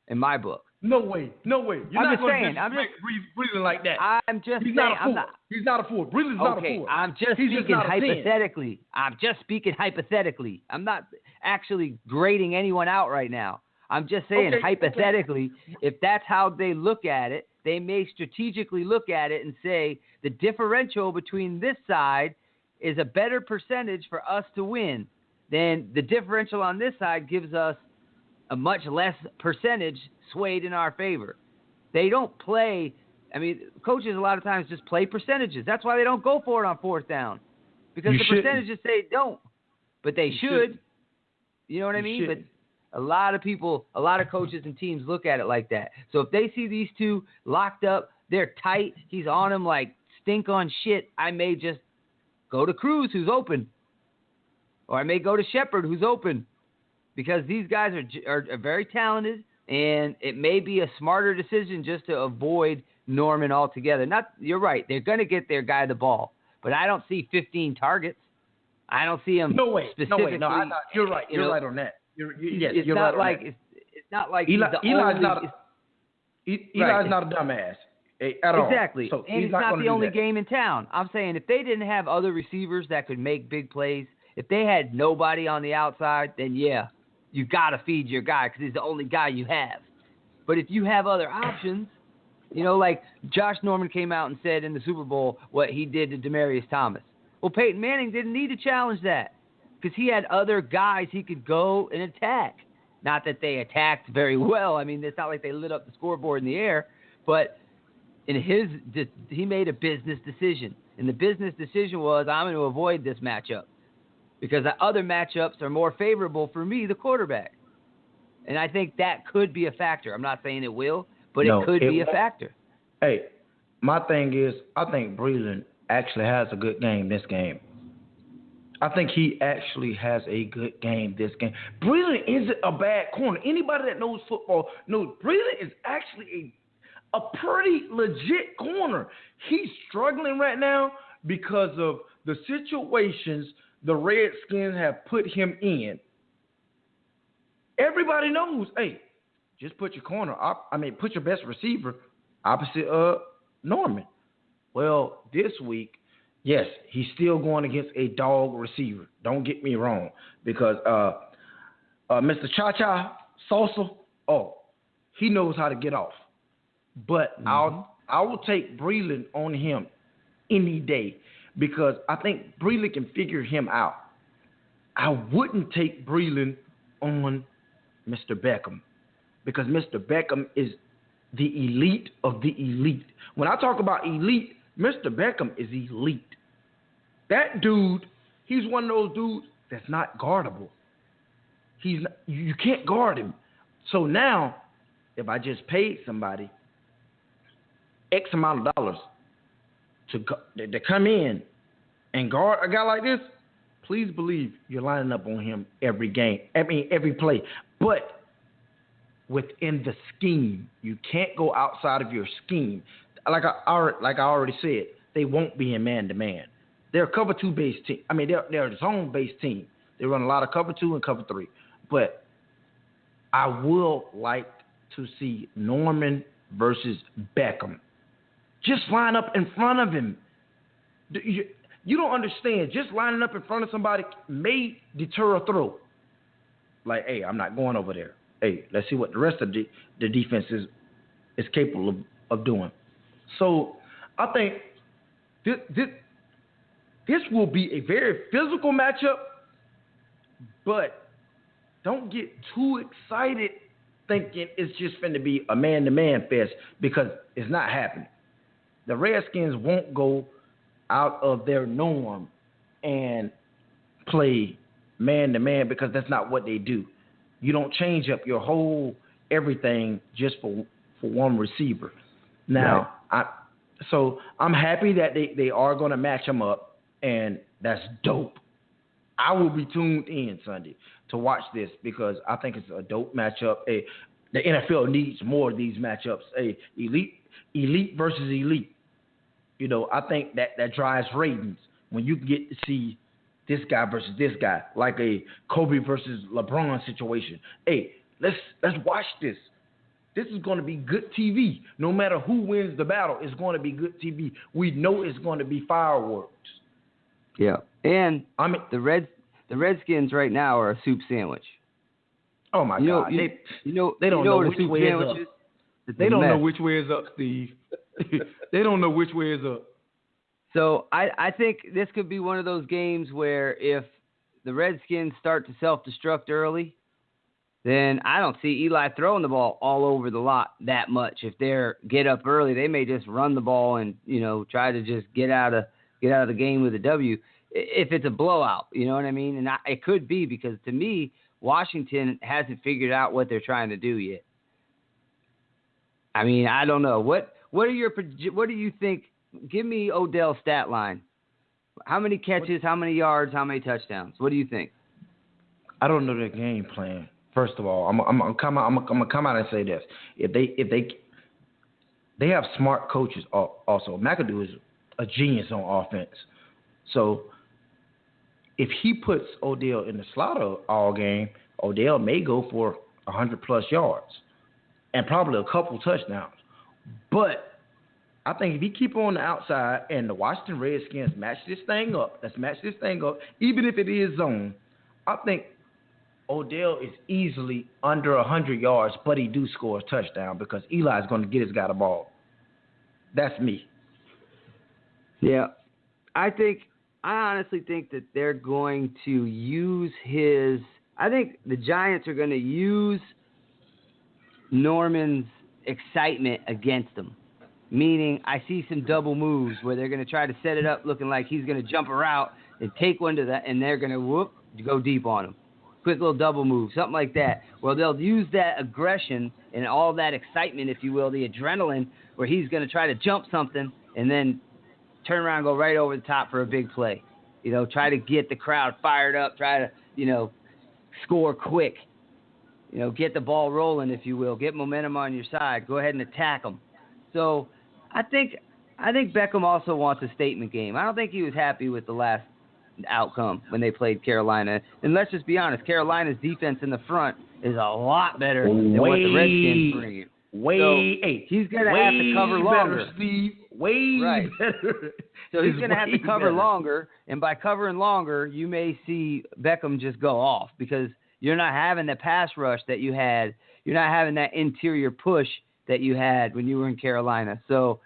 in my book. No way. You're I'm not just going saying. to Breland like that. I'm just He's saying. not a fool. He's not a fool. Breland's not a fool. I'm just He's speaking not a 10. hypothetically. I'm just speaking hypothetically. I'm not actually grading anyone out right now. I'm just saying hypothetically, if that's how they look at it, they may strategically look at it and say the differential between this side is a better percentage for us to win. Then the differential on this side gives us a much less percentage swayed in our favor. They don't play. I mean, coaches a lot of times just play percentages. That's why they don't go for it on fourth down, because the percentages say don't, but they should. You know what I mean? But a lot of people, a lot of coaches and teams look at it like that. So if they see these two locked up, they're tight, he's on them like stink on shit, I may just go to Cruz, who's open. Or I may go to Shepard, who's open. Because these guys are very talented, and it may be a smarter decision just to avoid Norman altogether. You're right. They're going to get their guy the ball. But I don't see 15 targets. I don't see him specifically. No, you're right. You're right on that. It's you're not right. It's not like Eli's not a dumbass at all. Exactly. So and it's not the only game in town. I'm saying if they didn't have other receivers that could make big plays, if they had nobody on the outside, then yeah, you got to feed your guy because he's the only guy you have. But if you have other options, like Josh Norman came out and said in the Super Bowl what he did to Demaryius Thomas. Well, Peyton Manning didn't need to challenge that because he had other guys he could go and attack. Not that they attacked very well. I mean, it's not like they lit up the scoreboard in the air. But he made a business decision. And the business decision was, I'm going to avoid this matchup, because the other matchups are more favorable for me, the quarterback. And I think that could be a factor. I'm not saying it will, but it could be a factor. Hey, my thing is, I think Breland actually has a good game this game. I think he actually has a good game this game. Breland isn't a bad corner. Anybody that knows football knows Breland is actually a pretty legit corner. He's struggling right now because of the situations the Redskins have put him in. Everybody knows, hey, just put your put your best receiver opposite Norman. Well, this week, yes, he's still going against a dog receiver. Don't get me wrong, because Mr. Cha-Cha Salsa, he knows how to get off. But I will take Breland on him any day, because I think Breland can figure him out. I wouldn't take Breland on Mr. Beckham, because Mr. Beckham is the elite of the elite. When I talk about elite, Mr. Beckham is elite. That dude, he's one of those dudes that's not guardable. You can't guard him. So now, if I just paid somebody X amount of dollars to come in and guard a guy like this, please believe you're lining up on him every play. But within the scheme, you can't go outside of your scheme. Like I already said, they won't be in man-to-man. They're a cover 2 based team. I mean, they're a zone based team. They run a lot of cover 2 and cover 3. But I will like to see Norman versus Beckham. Just line up in front of him. You don't understand. Just lining up in front of somebody may deter a throw. Like, hey, I'm not going over there. Hey, let's see what the rest of the defense is capable of doing. So I think this will be a very physical matchup, but don't get too excited thinking it's just going to be a man-to-man fest, because it's not happening. The Redskins won't go out of their norm and play man-to-man, because that's not what they do. You don't change up your whole everything just for one receiver. Now, right. So I'm happy that they are going to match them up, and that's dope. I will be tuned in Sunday to watch this, because I think it's a dope matchup. The NFL needs more of these matchups. Elite versus elite. I think that drives ratings when you get to see this guy versus this guy, like a Kobe versus LeBron situation. Hey, let's watch this. This is going to be good TV. No matter who wins the battle, it's going to be good TV. We know it's going to be fireworks. Yeah, and the Redskins right now are a soup sandwich. Oh my God! They don't know which way is up. They don't know which way is up, Steve. They don't know which way is up. So I think this could be one of those games where if the Redskins start to self-destruct early, then I don't see Eli throwing the ball all over the lot that much. If they're get up early, they may just run the ball and, try to just get out of the game with a W. If it's a blowout, you know what I mean? And it could be, because to me, Washington hasn't figured out what they're trying to do yet. I mean, I don't know. What do you think? Give me Odell's stat line. How many catches, how many yards, how many touchdowns? What do you think? I don't know their game plan. First of all, I'm gonna come out and say this: if they have smart coaches also. McAdoo is a genius on offense. So if he puts Odell in the slot all game, Odell may go for 100+ yards and probably a couple touchdowns. But I think if he keep on the outside and the Washington Redskins match this thing up, even if it is zone, I think Odell is easily under 100 yards, but he do score a touchdown because Eli is going to get his guy the ball. That's me. Yeah. I honestly think that they're going to use I think the Giants are going to use Norman's excitement against him. Meaning, I see some double moves where they're going to try to set it up looking like he's going to jump a route and take one to that, and they're going to go deep on him. Quick little double move, something like that. Well, they'll use that aggression and all that excitement, if you will, the adrenaline, where he's going to try to jump something and then turn around and go right over the top for a big play. Try to get the crowd fired up, try to, score quick. Get the ball rolling, if you will. Get momentum on your side. Go ahead and attack them. So I think Beckham also wants a statement game. I don't think he was happy with the last outcome when they played Carolina. And let's just be honest, Carolina's defense in the front is a lot better than what the Redskins bring. He's going to have to cover longer. Better, Steve. Way better. So he's going to have to cover longer, and by covering longer, you may see Beckham just go off because you're not having the pass rush that you had. You're not having that interior push that you had when you were in Carolina. So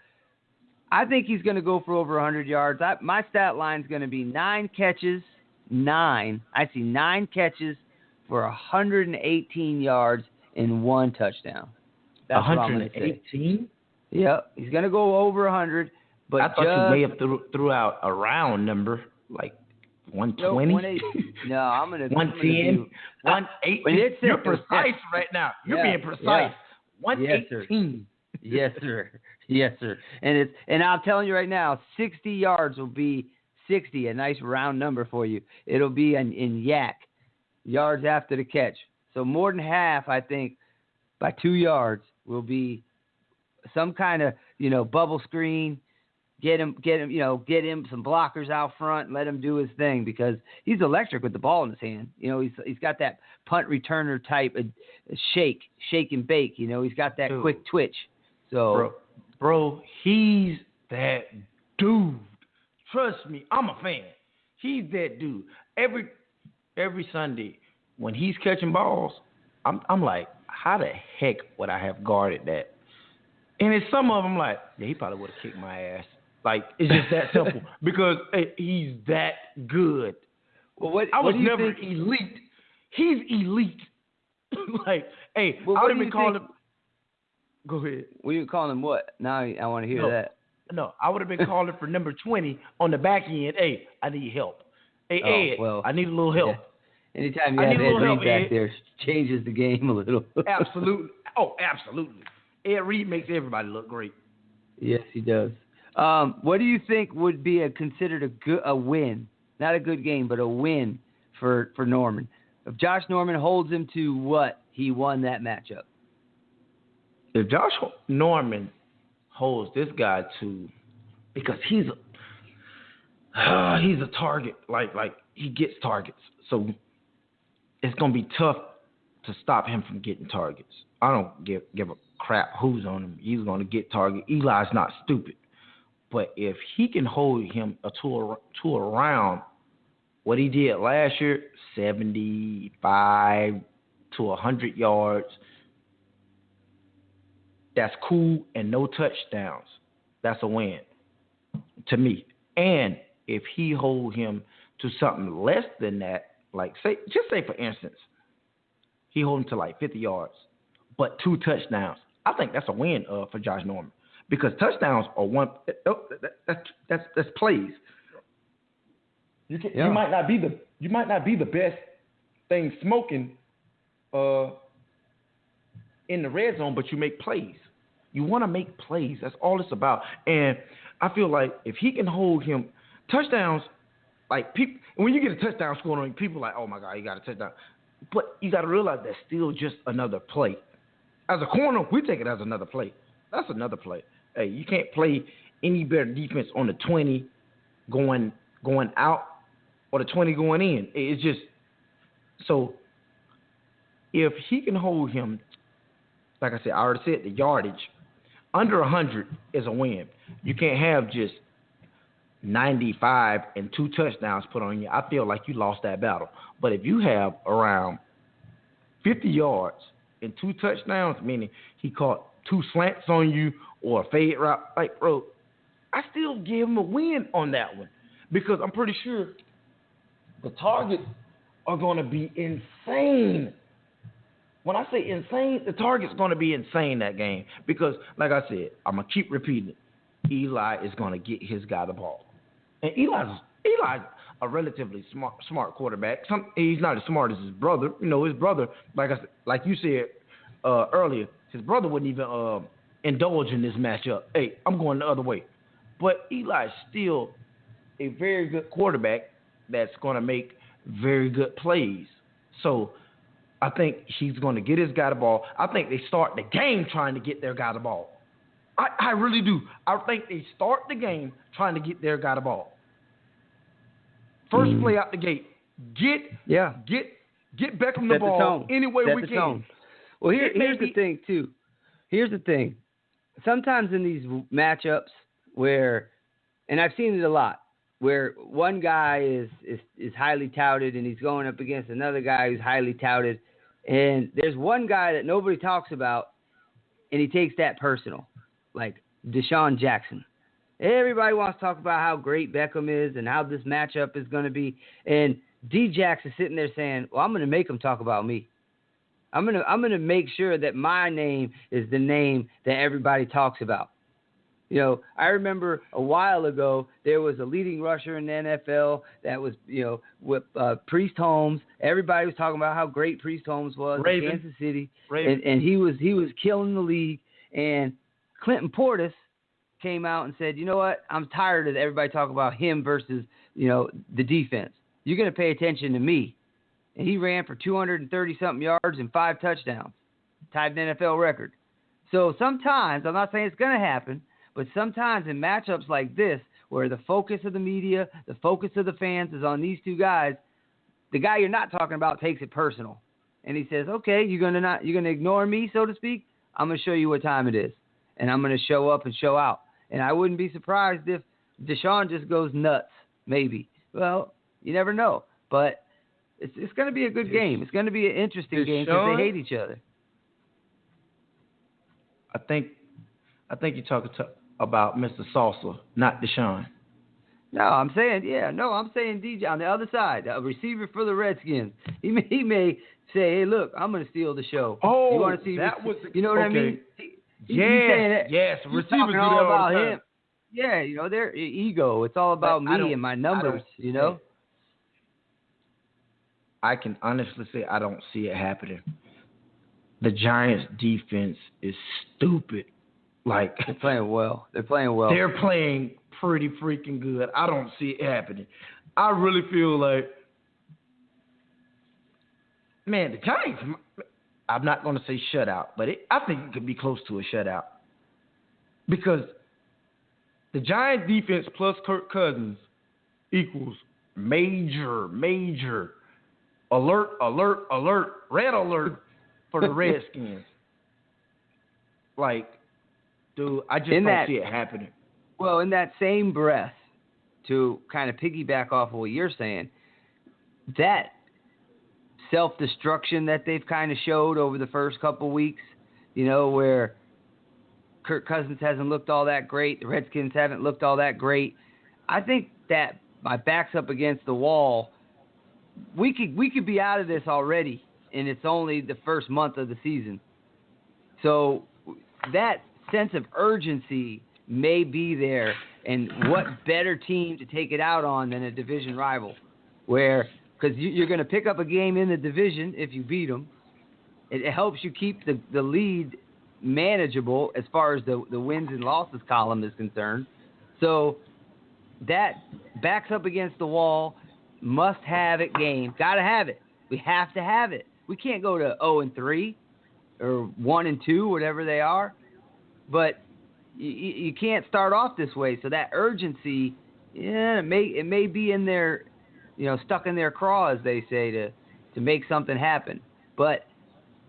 I think he's going to go for over 100 yards. My stat line is going to be 9 catches. I see 9 catches for 118 yards and 1 touchdown. That's 118? Yep. He's going to go over 100. But I thought you may have threw out a round number, like 120. No, I'm going to 110. 118. You're precise right now. You're being precise. Yeah. 118. Yes, sir. Yes, sir. And I'm telling you right now, 60 yards will be 60, a nice round number for you. It'll be in yak, yards after the catch. So more than half, I think, by 2 yards will be some kind of, bubble screen. Get him some blockers out front and let him do his thing because he's electric with the ball in his hand. He's got that punt returner type of shake and bake. He's got that quick twitch. So, bro, he's that dude. Trust me, I'm a fan. He's that dude. Every Sunday when he's catching balls, I'm like, how the heck would I have guarded that? And it's some of them like, yeah, he probably would have kicked my ass. Like, it's just that simple because he's that good. Well, I was never elite. He's elite. Like, I would have been calling him. Go ahead. Well, you calling him what? Now I want to hear that. No, I would have been calling for number 20 on the back end. Hey, I need help. Hey, Ed, I need a little help. Yeah. Anytime you have Ed Reed back there, changes the game a little. Absolutely. Oh, absolutely. Ed Reed makes everybody look great. Yes, he does. What do you think would be considered a win? Not a good game, but a win for Norman. If Josh Norman holds him to what? He won that matchup. If Josh Norman holds this guy to, because he's a target, like he gets targets, so it's gonna be tough to stop him from getting targets. I don't give a crap who's on him. He's going to get target. Eli's not stupid. But if he can hold him to around what he did last year, 75 to 100 yards, that's cool, and no touchdowns, that's a win to me. And if he hold him to something less than that, like say for instance, he hold him to like 50 yards, but 2 touchdowns, I think that's a win for Josh Norman, because touchdowns are that's plays. You might not be the best thing smoking in the red zone, but you make plays. You want to make plays. That's all it's about. And I feel like if he can hold him, touchdowns, like people, when you get a touchdown scored on you, people are like, oh my God, you got a touchdown. But you got to realize that's still just another play. As a corner, we take it as another play. That's another play. Hey, you can't play any better defense on the 20 going out or the 20 going in. It's just so if he can hold him, like I said, I already said the yardage, under 100 is a win. You can't have just 95 and 2 touchdowns put on you. I feel like you lost that battle. But if you have around 50 yards and 2 touchdowns, meaning he caught 2 slants on you or a fade route, like, bro, I still give him a win on that one, because I'm pretty sure the targets are going to be insane. When I say insane, the target's going to be insane that game, because, like I said, I'm going to keep repeating it. Eli is going to get his guy the ball. And Eli's a relatively smart quarterback. He's not as smart as his brother. You know, his brother, like you said earlier, his brother wouldn't even indulge in this matchup. Hey, I'm going the other way. But Eli is still a very good quarterback that's going to make very good plays. So I think he's going to get his guy the ball. I think they start the game trying to get their guy the ball. I really do. I think they start the game trying to get their guy the ball. First play out the gate. Get Beckham the ball any way we can. Tone. Well, here's the thing, too. Here's the thing. Sometimes in these matchups where, and I've seen it a lot, where one guy is highly touted and he's going up against another guy who's highly touted, and there's one guy that nobody talks about, and he takes that personal, like Deshaun Jackson. Everybody wants to talk about how great Beckham is and how this matchup is going to be, and D-Jax is sitting there saying, well, I'm going to make him talk about me. I'm gonna make sure that my name is the name that everybody talks about. You know, I remember a while ago there was a leading rusher in the NFL that was, with Priest Holmes. Everybody was talking about how great Priest Holmes was in Kansas City, and he was killing the league. And Clinton Portis came out and said, you know what? I'm tired of everybody talking about him versus the defense. You're gonna pay attention to me. And he ran for 230-something yards and 5 touchdowns, tied an NFL record. So sometimes, I'm not saying it's going to happen, but sometimes in matchups like this, where the focus of the media, the focus of the fans is on these two guys, the guy you're not talking about takes it personal. And he says, okay, you're gonna ignore me, so to speak? I'm going to show you what time it is. And I'm going to show up and show out. And I wouldn't be surprised if Deshaun just goes nuts, maybe. Well, you never know. But it's going to be a good game. It's going to be an interesting game because they hate each other. I think you're talking about Mr. Salsa, not Deshaun. No, I'm saying DJ on the other side, a receiver for the Redskins. He may say, hey, look, I'm going to steal the show. Oh, you want to see that was what I mean? Yes. Receivers do all about him. Yeah, their ego. It's all about me and my numbers, I can honestly say I don't see it happening. The Giants' defense is stupid. Like, they're playing well. They're playing pretty freaking good. I don't see it happening. I really feel like, man, the Giants, I'm not going to say shutout, but I think it could be close to a shutout. Because the Giants' defense plus Kirk Cousins equals major alert, red alert for the Redskins. Like, dude, I just don't see it happening. Well, in that same breath, to kind of piggyback off of what you're saying, that self-destruction that they've kind of showed over the first couple weeks, where Kirk Cousins hasn't looked all that great, the Redskins haven't looked all that great. I think that my back's up against the wall. We could be out of this already, and it's only the first month of the season. So that sense of urgency may be there, and what better team to take it out on than a division rival, because you're going to pick up a game in the division if you beat them. It helps you keep the lead manageable as far as the wins and losses column is concerned. So that backs up against the wall, must-have-it game. Got to have it. We have to have it. We can't go to 0-3 or 1-2, whatever they are. But you can't start off this way. So that urgency, it may be in their, stuck in their craw, as they say, to make something happen. But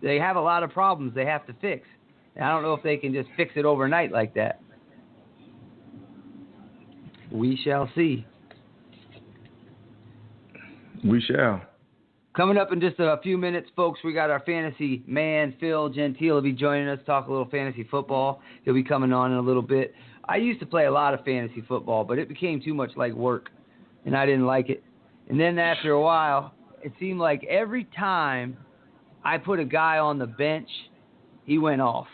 they have a lot of problems they have to fix. And I don't know if they can just fix it overnight like that. We shall see. We shall. Coming up in just a few minutes, folks, we got our fantasy man, Phil Gentile, will be joining us, talk a little fantasy football. He'll be coming on in a little bit. I used to play a lot of fantasy football, but it became too much like work, and I didn't like it. And then after a while, it seemed like every time I put a guy on the bench, he went off.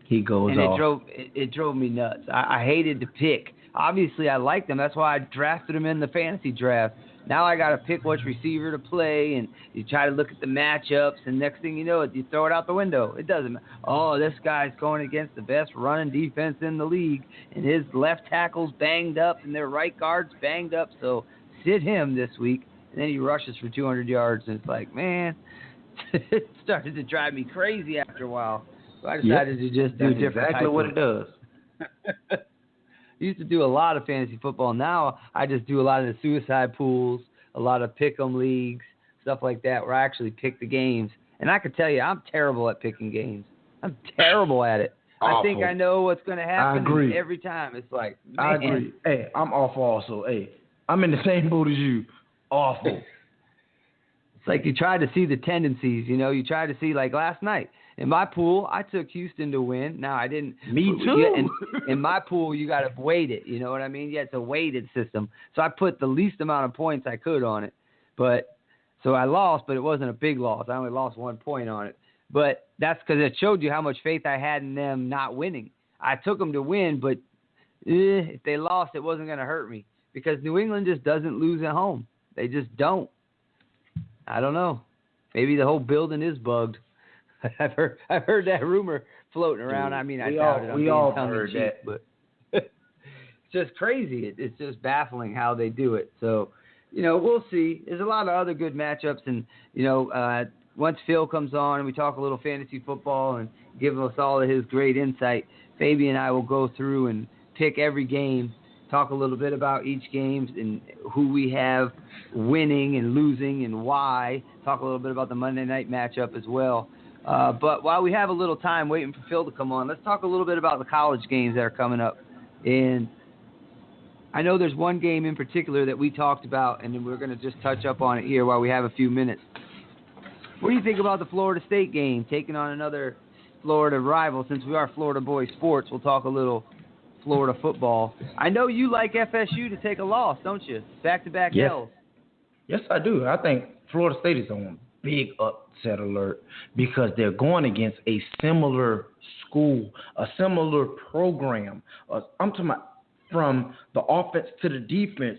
He goes and off. It drove me nuts. I hated to pick. Obviously, I liked him. That's why I drafted him in the fantasy draft. Now I got to pick which receiver to play, and you try to look at the matchups, and next thing you know, you throw it out the window. It doesn't matter. Oh, this guy's going against the best running defense in the league, and his left tackle's banged up, and their right guard's banged up, so sit him this week. And then he rushes for 200 yards, and it's like, man, it started to drive me crazy after a while. So I decided to just do different. Exactly what it does. I used to do a lot of fantasy football. Now I just do a lot of the suicide pools, a lot of pick-em leagues, stuff like that, where I actually pick the games. And I can tell you, I'm terrible at picking games. I'm terrible at it. Awful. I think I know what's going to happen. I agree. Every time. It's like, man. I agree. Hey, I'm awful also. Hey, I'm in the same boat as you. Awful. It's like you try to see the tendencies, You try to see, like last night. In my pool, I took Houston to win. Now, I didn't. Me too. In my pool, you got to weight it. You know what I mean? Yeah, it's a weighted system. So I put the least amount of points I could on it. So I lost, but it wasn't a big loss. I only lost 1 point on it. But that's because it showed you how much faith I had in them not winning. I took them to win, but if they lost, it wasn't going to hurt me. Because New England just doesn't lose at home. They just don't. I don't know. Maybe the whole building is bugged. I've heard that rumor floating around. I mean, I doubt it. We all heard that, but it's just crazy. It's just baffling how they do it. So, we'll see. There's a lot of other good matchups, and once Phil comes on and we talk a little fantasy football and give us all of his great insight, Fabian and I will go through and pick every game, talk a little bit about each game and who we have winning and losing and why. Talk a little bit about the Monday night matchup as well. But while we have a little time waiting for Phil to come on, let's talk a little bit about the college games that are coming up. And I know there's one game in particular that we talked about, and then we're going to just touch up on it here while we have a few minutes. What do you think about the Florida State game, taking on another Florida rival? Since we are Florida Boys Sports, we'll talk a little Florida football. I know you like FSU to take a loss, don't you? Back-to-back L's. Yes, I do. I think Florida State is on big upset alert because they're going against a similar school, a similar program. I'm talking about from the offense to the defense.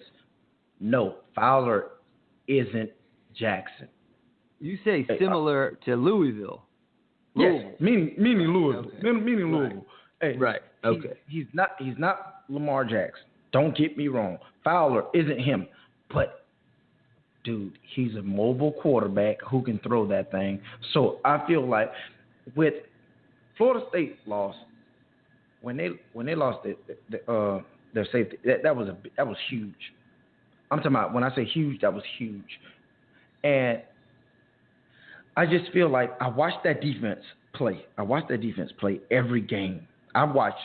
No, Fowler isn't Jackson. You say similar to Louisville. Yes, meaning Louisville. Okay. Meaning Louisville. Hey, right. Okay. He's not Lamar Jackson. Don't get me wrong. Fowler isn't him, but dude, he's a mobile quarterback who can throw that thing. So I feel like with Florida State loss, when they lost their safety, that was huge. I'm talking about when I say huge, that was huge. And I just feel like I watched that defense play. I watched that defense play every game. I watched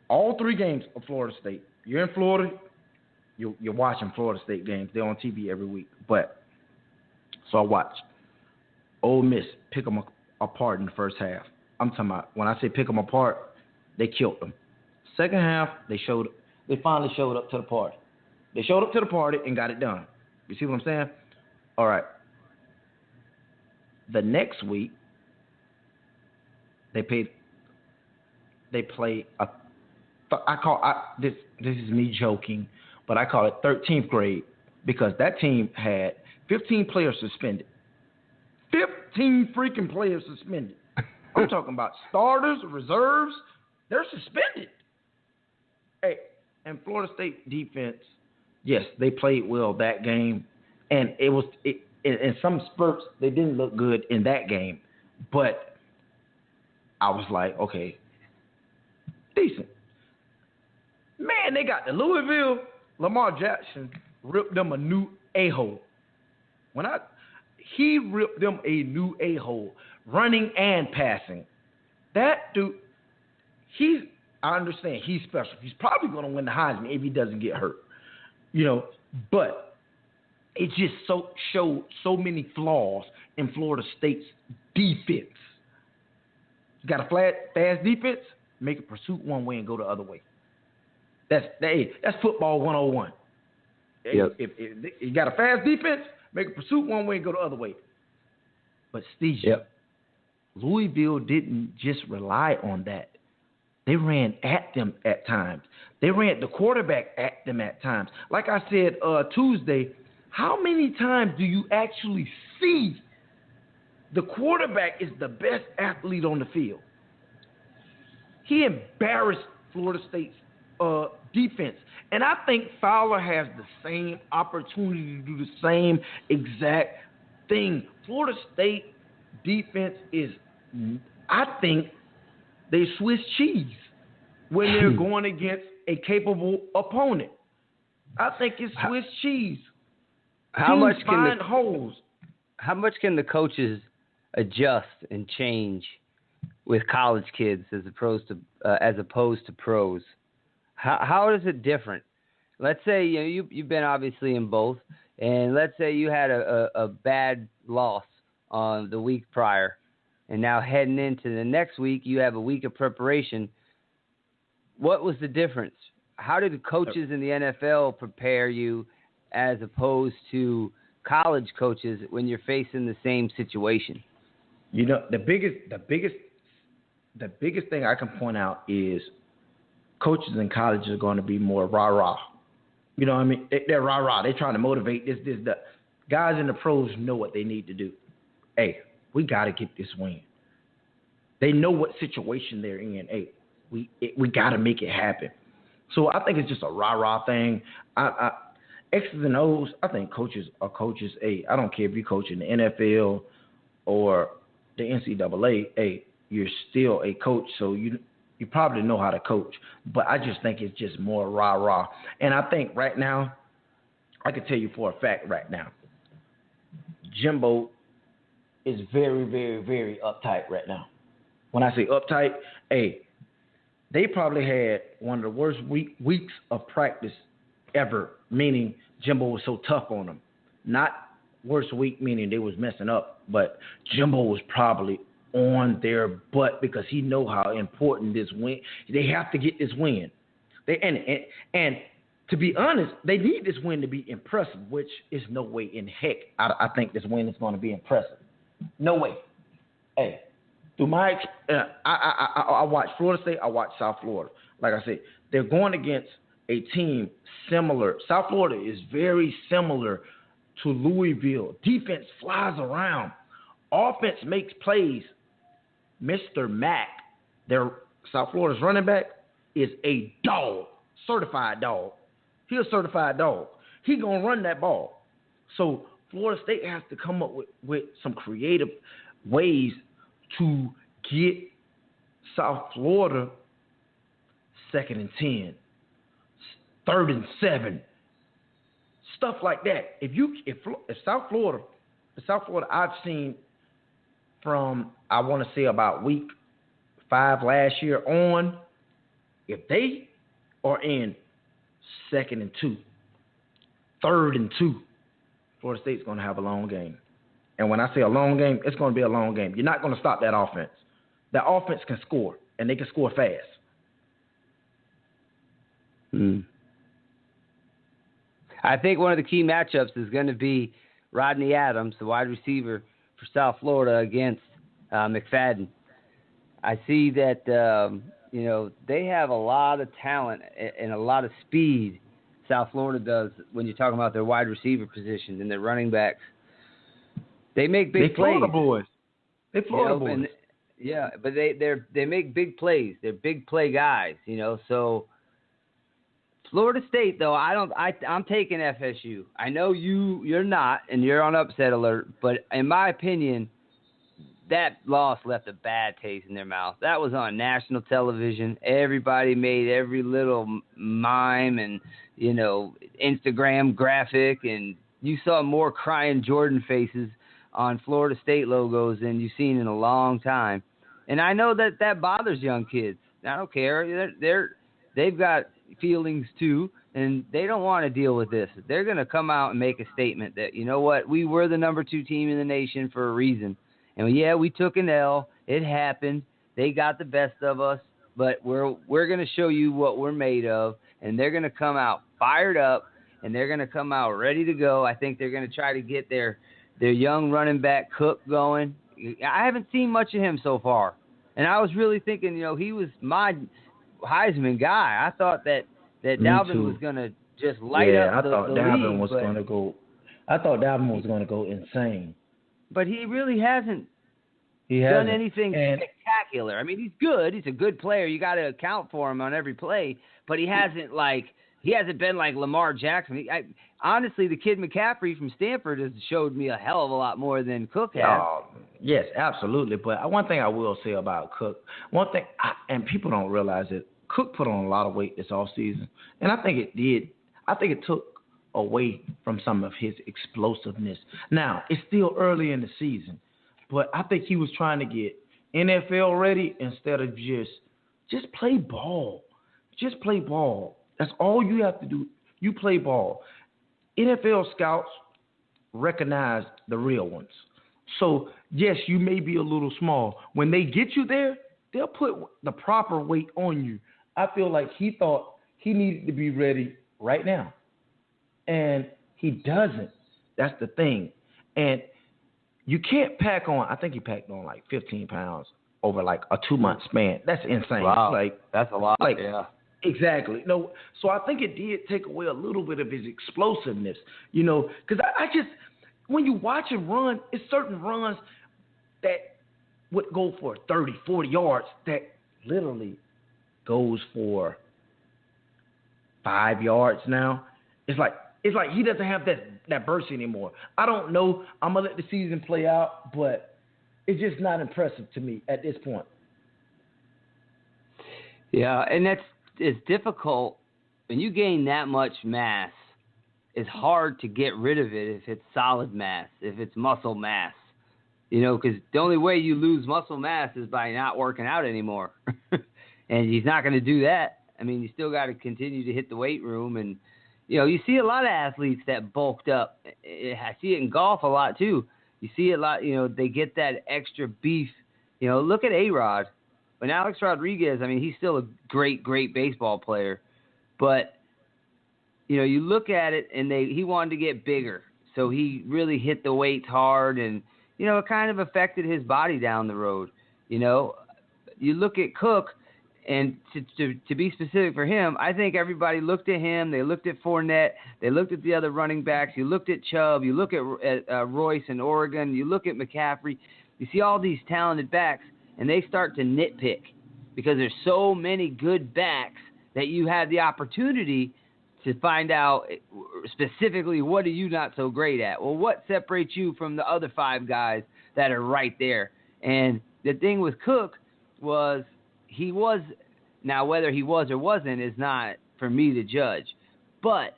all 3 games of Florida State. You're in Florida, you're watching Florida State games. They're on TV every week. So I watched Ole Miss pick them apart in the first half. I'm talking about, when I say pick them apart, they killed them. Second half, they finally showed up to the party. They showed up to the party and got it done. You see what I'm saying? All right. The next week, they play this is me joking, but I call it 13th grade because that team had 15 players suspended. 15 freaking players suspended. I'm talking about starters, reserves. They're suspended. Hey, and Florida State defense, yes, they played well that game, and in some spurts they didn't look good in that game, but I was like, okay, decent. Man, they got to Louisville. Lamar Jackson ripped them a new a-hole. He ripped them a new a-hole, running and passing. That dude, I understand he's special. He's probably going to win the Heisman if he doesn't get hurt, but it just showed so many flaws in Florida State's defense. You got a fast defense, make a pursuit one way and go the other way. That's football 101. Yep. If you got a fast defense, make a pursuit one way and go the other way. But Steve, Louisville didn't just rely on that. They ran at them at times. They ran the quarterback at them at times. Like I said Tuesday, how many times do you actually see the quarterback is the best athlete on the field? He embarrassed Florida State's defense. And I think Fowler has the same opportunity to do the same exact thing. Florida State defense is, I think, they Swiss cheese when they're going against a capable opponent. I think it's Swiss cheese. How much can the coaches adjust and change with college kids as opposed to pros? How is it different? Let's say you've been obviously in both, and let's say you had a bad loss on the week prior, and now heading into the next week you have a week of preparation. What was the difference? How did the coaches in the NFL prepare you as opposed to college coaches when you're facing the same situation? The biggest thing I can point out is coaches in college are going to be more rah-rah. You know what I mean? They're rah-rah. They're trying to motivate this, that. Guys in the pros know what they need to do. Hey, we got to get this win. They know what situation they're in. Hey, we got to make it happen. So I think it's just a rah-rah thing. X's and O's, I think coaches are coaches. Hey, I don't care if you coach in the NFL or the NCAA. Hey, you're still a coach, so you probably know how to coach. But I just think it's just more rah-rah. And I think right now, I can tell you for a fact right now, Jimbo is very, very, very uptight right now. When I say uptight, hey, they probably had one of the worst weeks of practice ever, meaning Jimbo was so tough on them. Not worst week, meaning they was messing up, but Jimbo was probably on their butt because he know how important this win. They have to get this win. And to be honest, they need this win to be impressive, which is no way in heck I think this win is going to be impressive. No way. Hey, through my I watched Florida State, I watched South Florida. Like I said, they're going against a team similar. South Florida is very similar to Louisville. Defense flies around. Offense makes plays. Mr. Mack, their South Florida's running back, is a dog, certified dog. He's a certified dog. He's going to run that ball. So Florida State has to come up with some creative ways to get South Florida 2nd and 10, 3rd and 7, stuff like that. If South Florida I've seen from, I want to say, about week 5 last year on, if they are in 2nd and 2, 3rd and 2, Florida State's going to have a long game. And when I say a long game, it's going to be a long game. You're not going to stop that offense. That offense can score, and they can score fast. I think one of the key matchups is going to be Rodney Adams, the wide receiver for South Florida, against McFadden. I see that, they have a lot of talent and a lot of speed, South Florida does, when you're talking about their wide receiver position and their running backs. They make big plays. Florida boys. They Florida boys. Yeah, but they make big plays. They're big play guys, so Florida State, though, I'm taking FSU. I know you're not, and you're on upset alert, but in my opinion, that loss left a bad taste in their mouth. That was on national television. Everybody made every little mime and, Instagram graphic, and you saw more crying Jordan faces on Florida State logos than you've seen in a long time. And I know that bothers young kids. I don't care. They've got feelings too, and they don't want to deal with this. They're going to come out and make a statement that, you know what, we were the number 2 team in the nation for a reason. And yeah, we took an L. It happened. They got the best of us, but we're going to show you what we're made of, and they're going to come out fired up, and they're going to come out ready to go. I think they're going to try to get their young running back Cook going. I haven't seen much of him so far, and I was really thinking, he was my Heisman guy. I thought that Dalvin was going to just light up the Dalvin league, was going to go. I thought Dalvin was going to go insane. But he really hasn't done anything spectacular. I mean, he's good. He's a good player. You got to account for him on every play. But he hasn't been like Lamar Jackson. Honestly, the kid McCaffrey from Stanford has showed me a hell of a lot more than Cook has. Yes, absolutely. But one thing I will say about Cook, and people don't realize it, Cook put on a lot of weight this offseason. And I think it did. I think it took away from some of his explosiveness. Now, it's still early in the season, but I think he was trying to get NFL ready instead of just play ball. Just play ball. That's all you have to do. You play ball. NFL scouts recognize the real ones. So, yes, you may be a little small. When they get you there, they'll put the proper weight on you. I feel like he thought he needed to be ready right now. And he doesn't. That's the thing. And you can't pack on, I think he packed on like 15 pounds over like a 2-month span. That's insane. Wow. That's a lot. Yeah. Exactly. No, so I think it did take away a little bit of his explosiveness, because I just, when you watch him run, it's certain runs that would go for 30, 40 yards that literally goes for 5 yards now. It's like he doesn't have that burst anymore. I don't know. I'm going to let the season play out, but it's just not impressive to me at this point. Yeah, and it's difficult. When you gain that much mass, it's hard to get rid of it if it's solid mass, if it's muscle mass. Because the only way you lose muscle mass is by not working out anymore. And he's not going to do that. I mean, you still got to continue to hit the weight room. And, you see a lot of athletes that bulked up. I see it in golf a lot, too. You see a lot, they get that extra beef. Look at A-Rod. But Alex Rodriguez, I mean, he's still a great, great baseball player. But, you look at it, and he wanted to get bigger. So he really hit the weights hard, and, it kind of affected his body down the road. You look at Cook, and to be specific for him, I think everybody looked at him. They looked at Fournette. They looked at the other running backs. You looked at Chubb. You look at Royce in Oregon. You look at McCaffrey. You see all these talented backs, and they start to nitpick because there's so many good backs that you have the opportunity to find out specifically what are you not so great at. Well, what separates you from the other 5 guys that are right there? And the thing with Cook was now whether he was or wasn't is not for me to judge. But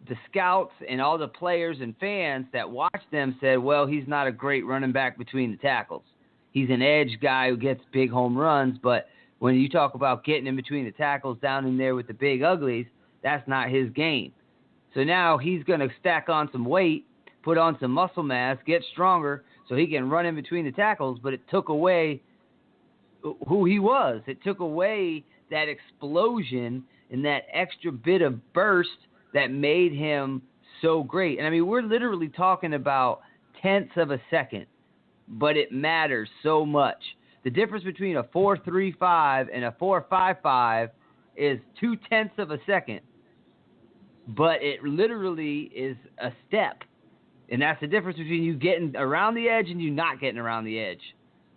the scouts and all the players and fans that watched them said, well, he's not a great running back between the tackles. He's an edge guy who gets big home runs, but when you talk about getting in between the tackles down in there with the big uglies, that's not his game. So now he's going to stack on some weight, put on some muscle mass, get stronger so he can run in between the tackles, but it took away who he was. It took away that explosion and that extra bit of burst that made him so great. And I mean, we're literally talking about tenths of a second, but it matters so much. The difference between a 4.35 and a 4.55 is 0.2 of a second, but it literally is a step. And that's the difference between you getting around the edge and you not getting around the edge.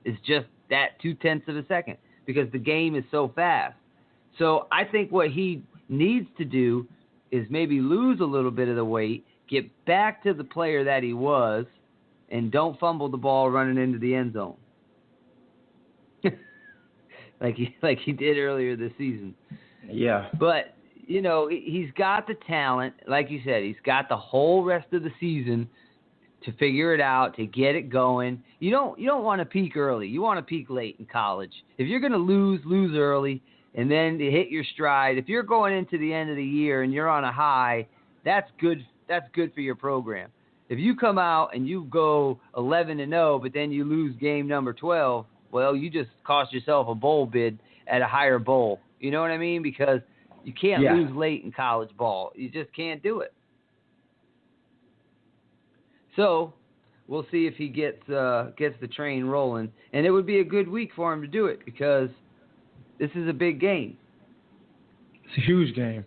It's just that 0.2 of a second because the game is so fast. So I think what he needs to do is maybe lose a little bit of the weight, get back to the player that he was, and don't fumble the ball running into the end zone. like he did earlier this season. Yeah. But, you know, he's got the talent. Like you said, he's got the whole rest of the season to figure it out, to get it going. You don't want to peak early. You want to peak late in college. If you're going to lose early and then to hit your stride. If you're going into the end of the year and you're on a high, that's good. That's good for your program. If you come out and you go 11-0, but then you lose game number 12, well, you just cost yourself a bowl bid at a higher bowl. You know what I mean? Because you can't lose late in college ball. You just can't do it. So we'll see if he gets the train rolling. And it would be a good week for him to do it because this is a big game. It's a huge game.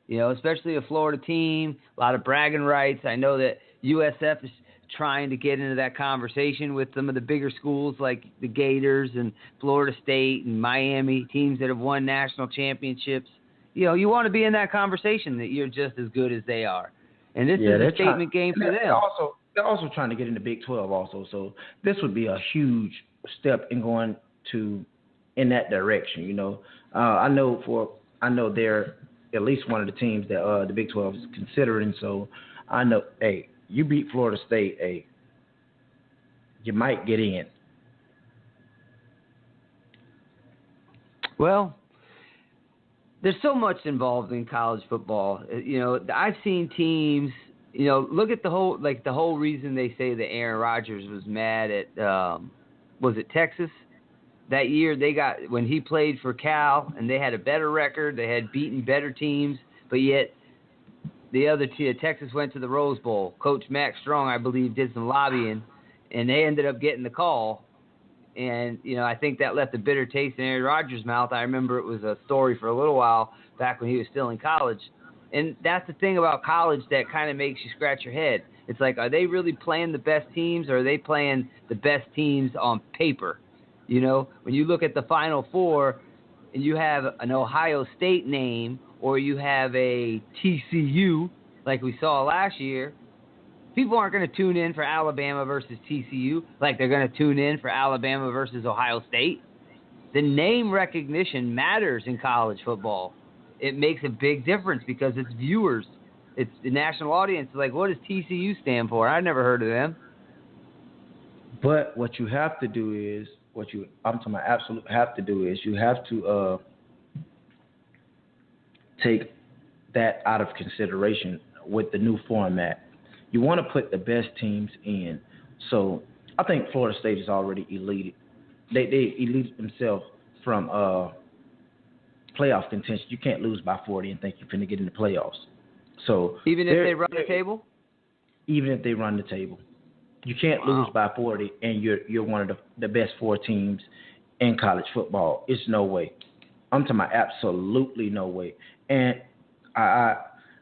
You know, especially a Florida team, a lot of bragging rights. I know that USF is trying to get into that conversation with some of the bigger schools like the Gators and Florida State and Miami, teams that have won national championships. You know, you want to be in that conversation that you're just as good as they are. And this is a statement game for them. They're also trying to get into Big 12 also. So this would be a huge step in going in that direction, you know. I know they're at least one of the teams that the Big 12 is considering. So I know, hey, you beat Florida State, hey, you might get in. Well, there's so much involved in college football. You know, I've seen teams, you know, look at the whole reason they say that Aaron Rodgers was mad at, was it Texas? That year when he played for Cal and they had a better record, they had beaten better teams, but yet the other team, Texas went to the Rose Bowl. Coach Max Strong, I believe, did some lobbying, and they ended up getting the call. And, you know, I think that left a bitter taste in Aaron Rodgers' mouth. I remember it was a story for a little while back when he was still in college. And that's the thing about college that kind of makes you scratch your head. It's like, are they really playing the best teams, or are they playing the best teams on paper? You know, when you look at the Final Four and you have an Ohio State name or you have a TCU like we saw last year, people aren't going to tune in for Alabama versus TCU like they're going to tune in for Alabama versus Ohio State. The name recognition matters in college football. It makes a big difference because it's viewers. It's the national audience. Like, what does TCU stand for? I've never heard of them. But what you have to do is, I'm talking about absolute have to do is you have to take that out of consideration with the new format. You want to put the best teams in. So I think Florida State is already elite. They elite themselves from playoff contention. You can't lose by 40 and think you're going to get in the playoffs. So even if they run the table? Even if they run the table. You can't lose by 40, and you're one of the best four teams in college football. It's no way. I'm talking about absolutely no way. And I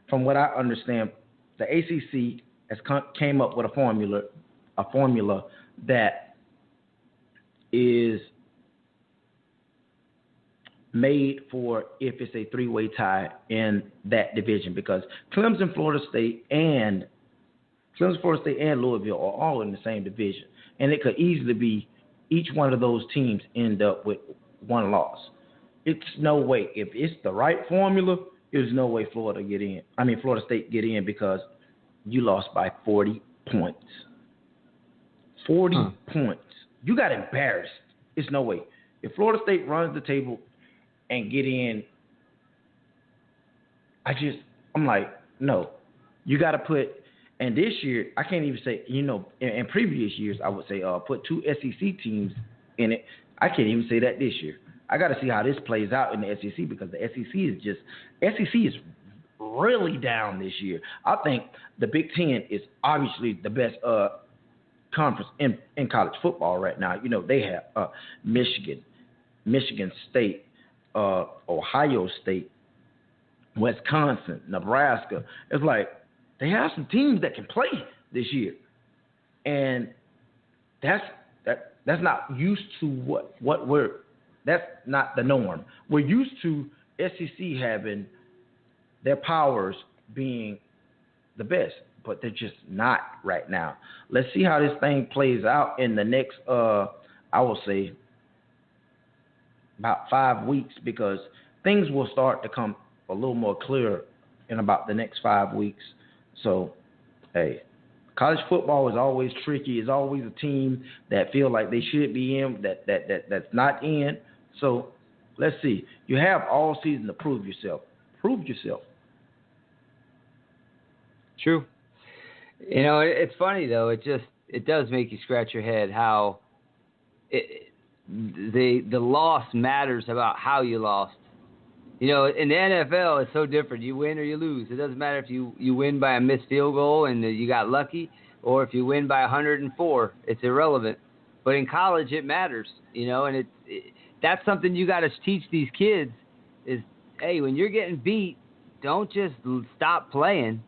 from what I understand, the ACC has came up with a formula that is made for if it's a three-way tie in that division, because Clemson, Florida State, and Louisville are all in the same division. And it could easily be each one of those teams end up with one loss. It's no way. If it's the right formula, there's no way Florida State get in because you lost by 40 points. 40 points. you got embarrassed. It's no way. If Florida State runs the table and get in, I'm like, no. You got to put, and this year, I can't even say, in previous years, I would say put 2 SEC teams in it. I can't even say that this year. I got to see how this plays out in the SEC because the SEC is really down this year. I think the Big Ten is obviously the best conference in college football right now. They have Michigan State, Ohio State, Wisconsin, Nebraska. It's like they have some teams that can play this year, and that's not used to what we're. That's not the norm. We're used to SEC having their powers being the best, but they're just not right now. Let's see how this thing plays out in the next, I will say, about 5 weeks, because things will start to come a little more clear in about the next 5 weeks. So, hey, college football is always tricky. It's always a team that feel like they should be in that's not in. So let's see. You have all season to prove yourself. Prove yourself. True. It's funny though. It does make you scratch your head how the loss matters about how you lost. In the NFL, it's so different. You win or you lose. It doesn't matter if you win by a missed field goal and you got lucky, or if you win by 104. It's irrelevant. But in college, it matters. And that's something you got to teach these kids is, hey, when you're getting beat, don't just stop playing,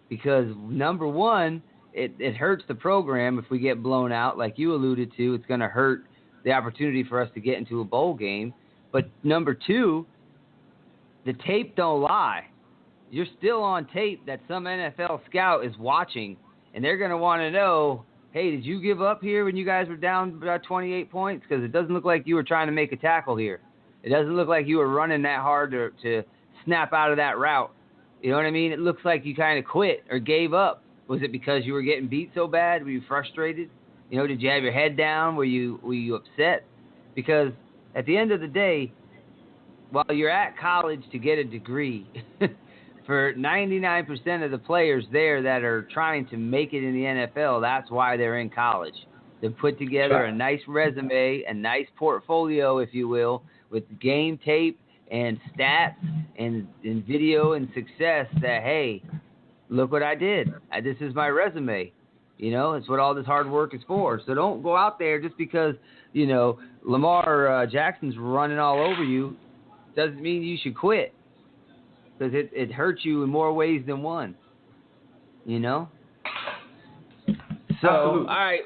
because number one, it hurts the program if we get blown out. Like you alluded to, it's going to hurt the opportunity for us to get into a bowl game. But number two, the tape don't lie. You're still on tape that some NFL scout is watching, and they're going to want to know, hey, did you give up here when you guys were down about 28 points? Because it doesn't look like you were trying to make a tackle here. It doesn't look like you were running that hard to snap out of that route. You know what I mean? It looks like you kind of quit or gave up. Was it because you were getting beat so bad? Were you frustrated? Did you have your head down? Were you upset? Because at the end of the day, while you're at college to get a degree, for 99% of the players there that are trying to make it in the NFL, that's why they're in college. To put together a nice resume, a nice portfolio, if you will, with game tape and stats and video and success that, hey, look what I did. This is my resume. It's what all this hard work is for. So don't go out there just because, Lamar Jackson's running all over you. Doesn't mean you should quit. Because it hurts you in more ways than one. So, Absolutely. all right,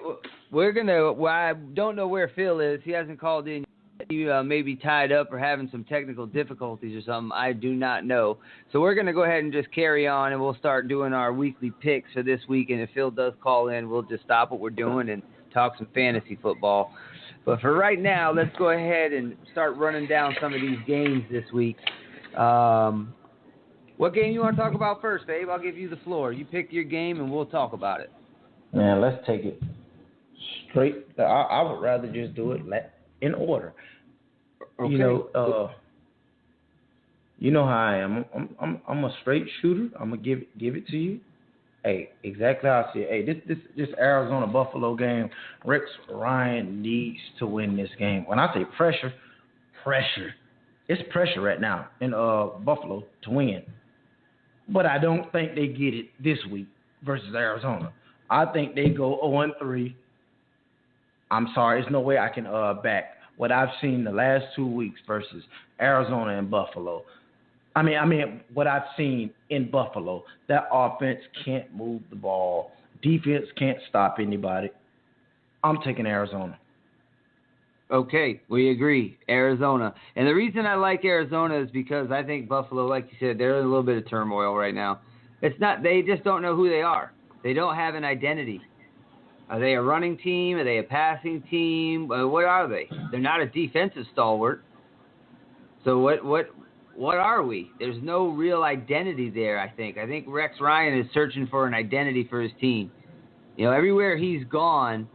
we're going to – I don't know where Phil is. He hasn't called in. He may be tied up or having some technical difficulties or something. I do not know. So we're going to go ahead and just carry on, and we'll start doing our weekly picks for this week. And if Phil does call in, we'll just stop what we're doing and talk some fantasy football. But for right now, let's go ahead and start running down some of these games this week. What game you want to talk about first, babe? I'll give you the floor. You pick your game, and we'll talk about it. Man, let's take it straight. I would rather just do it in order. Okay. You know how I am. I'm a straight shooter. I'm gonna give it to you. Hey, exactly how I see it. Hey, this Arizona Buffalo game, Rex Ryan needs to win this game. When I say pressure, it's pressure right now in Buffalo to win. But I don't think they get it this week versus Arizona. I think they go 0-3. I'm sorry, there's no way I can back what I've seen the last 2 weeks versus Arizona and Buffalo. I mean, what I've seen in Buffalo, that offense can't move the ball. Defense can't stop anybody. I'm taking Arizona. Okay, we agree. Arizona. And the reason I like Arizona is because I think Buffalo, like you said, they're in a little bit of turmoil right now. They just don't know who they are. They don't have an identity. Are they a running team? Are they a passing team? What are they? They're not a defensive stalwart. So what are we? There's no real identity there, I think. I think Rex Ryan is searching for an identity for his team. Everywhere he's gone,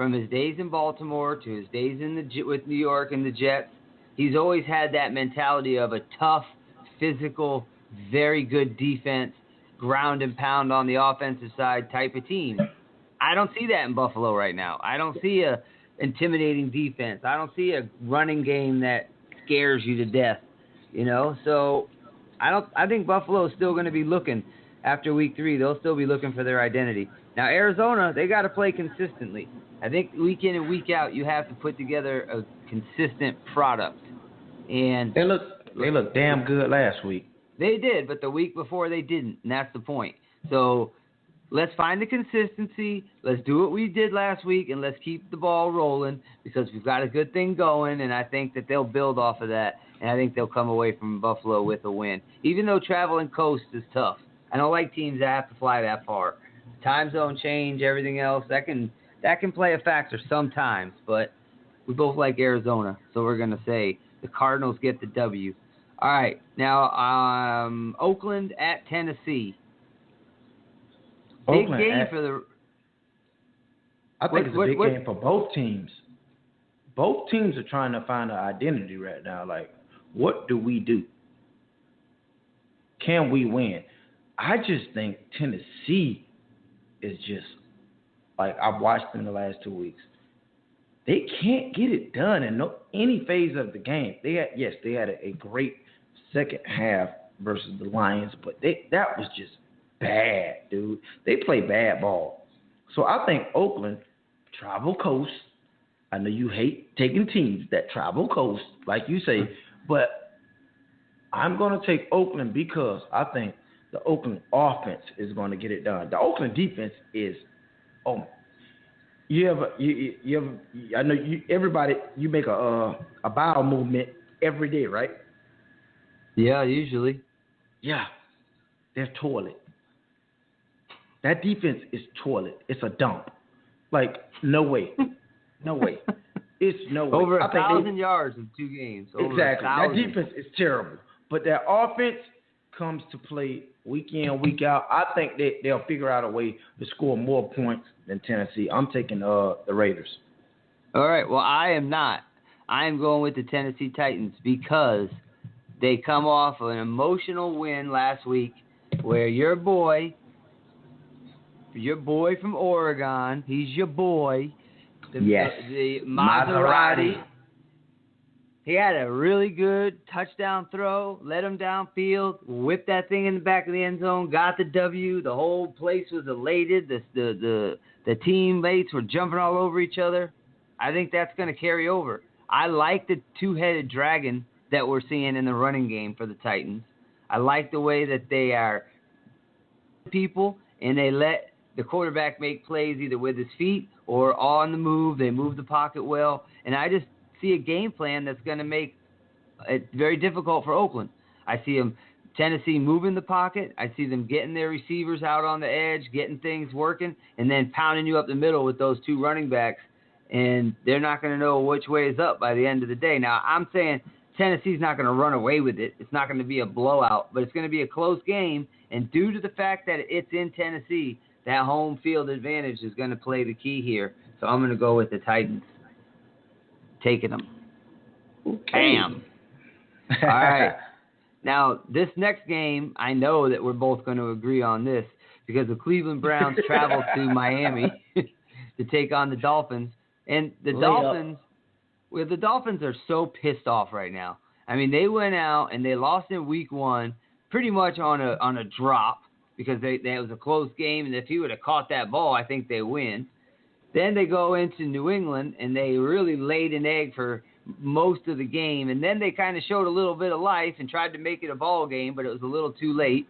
from his days in Baltimore to his days with New York and the Jets, he's always had that mentality of a tough, physical, very good defense, ground and pound on the offensive side type of team. I don't see that in Buffalo right now. I don't see a intimidating defense. I don't see a running game that scares you to death, So I think Buffalo is still going to be looking after week 3. They'll still be looking for their identity. Now, Arizona, they got to play consistently. I think week in and week out, you have to put together a consistent product. And they look damn good last week. They did, but the week before they didn't, and that's the point. So let's find the consistency. Let's do what we did last week, and let's keep the ball rolling because we've got a good thing going, and I think that they'll build off of that, and I think they'll come away from Buffalo with a win. Even though traveling coast is tough. I don't like teams that have to fly that far. Time zone change, everything else, that can play a factor sometimes, but we both like Arizona, so we're going to say the Cardinals get the W. All right, now Oakland at Tennessee. Big game for the. I think it's a big game for both teams. Both teams are trying to find an identity right now. Like, what do we do? Can we win? I just think Tennessee is just like I've watched them the last 2 weeks. They can't get it done in any phase of the game. They had a great second half versus the Lions, but that was just bad, dude. They play bad ball. So I think Oakland travel coast. I know you hate taking teams that travel coast, like you say, but I'm going to take Oakland because I think the Oakland offense is going to get it done. The Oakland defense is, I know everybody, you make a bowel movement every day, right? Yeah, usually. Yeah, they're toilet. That defense is toilet. It's a dump. Like, no way. No way. It's no way. Over 1,000 yards in 2 games. Exactly. That defense is terrible. But that offense comes to play week in, week out. I think they'll figure out a way to score more points than Tennessee. I'm taking the Raiders. All right. Well, I am not. I am going with the Tennessee Titans because they come off of an emotional win last week where your boy from Oregon, he's your boy. The Maserati. He had a really good touchdown throw, led him downfield, whipped that thing in the back of the end zone, got the W. The whole place was elated. The teammates were jumping all over each other. I think that's going to carry over. I like the two-headed dragon that we're seeing in the running game for the Titans. I like the way that they are people and they let the quarterback make plays either with his feet or on the move. They move the pocket well. And I just see a game plan that's going to make it very difficult for Oakland. I see Tennessee moving the pocket. I see them getting their receivers out on the edge, getting things working, and then pounding you up the middle with those 2 running backs. And they're not going to know which way is up by the end of the day. Now, I'm saying Tennessee's not going to run away with it. It's not going to be a blowout, but it's going to be a close game. And due to the fact that it's in Tennessee, that home field advantage is going to play the key here. So I'm going to go with the Titans. Taking them. Okay. Bam. All right. Now, this next game, I know that we're both going to agree on this because the Cleveland Browns traveled to Miami to take on the Dolphins. And the Dolphins are so pissed off right now. I mean, they went out and they lost in week 1 pretty much on a drop because it was a close game. And if he would have caught that ball, I think they win. Then they go into New England, and they really laid an egg for most of the game. And then they kind of showed a little bit of life and tried to make it a ball game, but it was a little too late.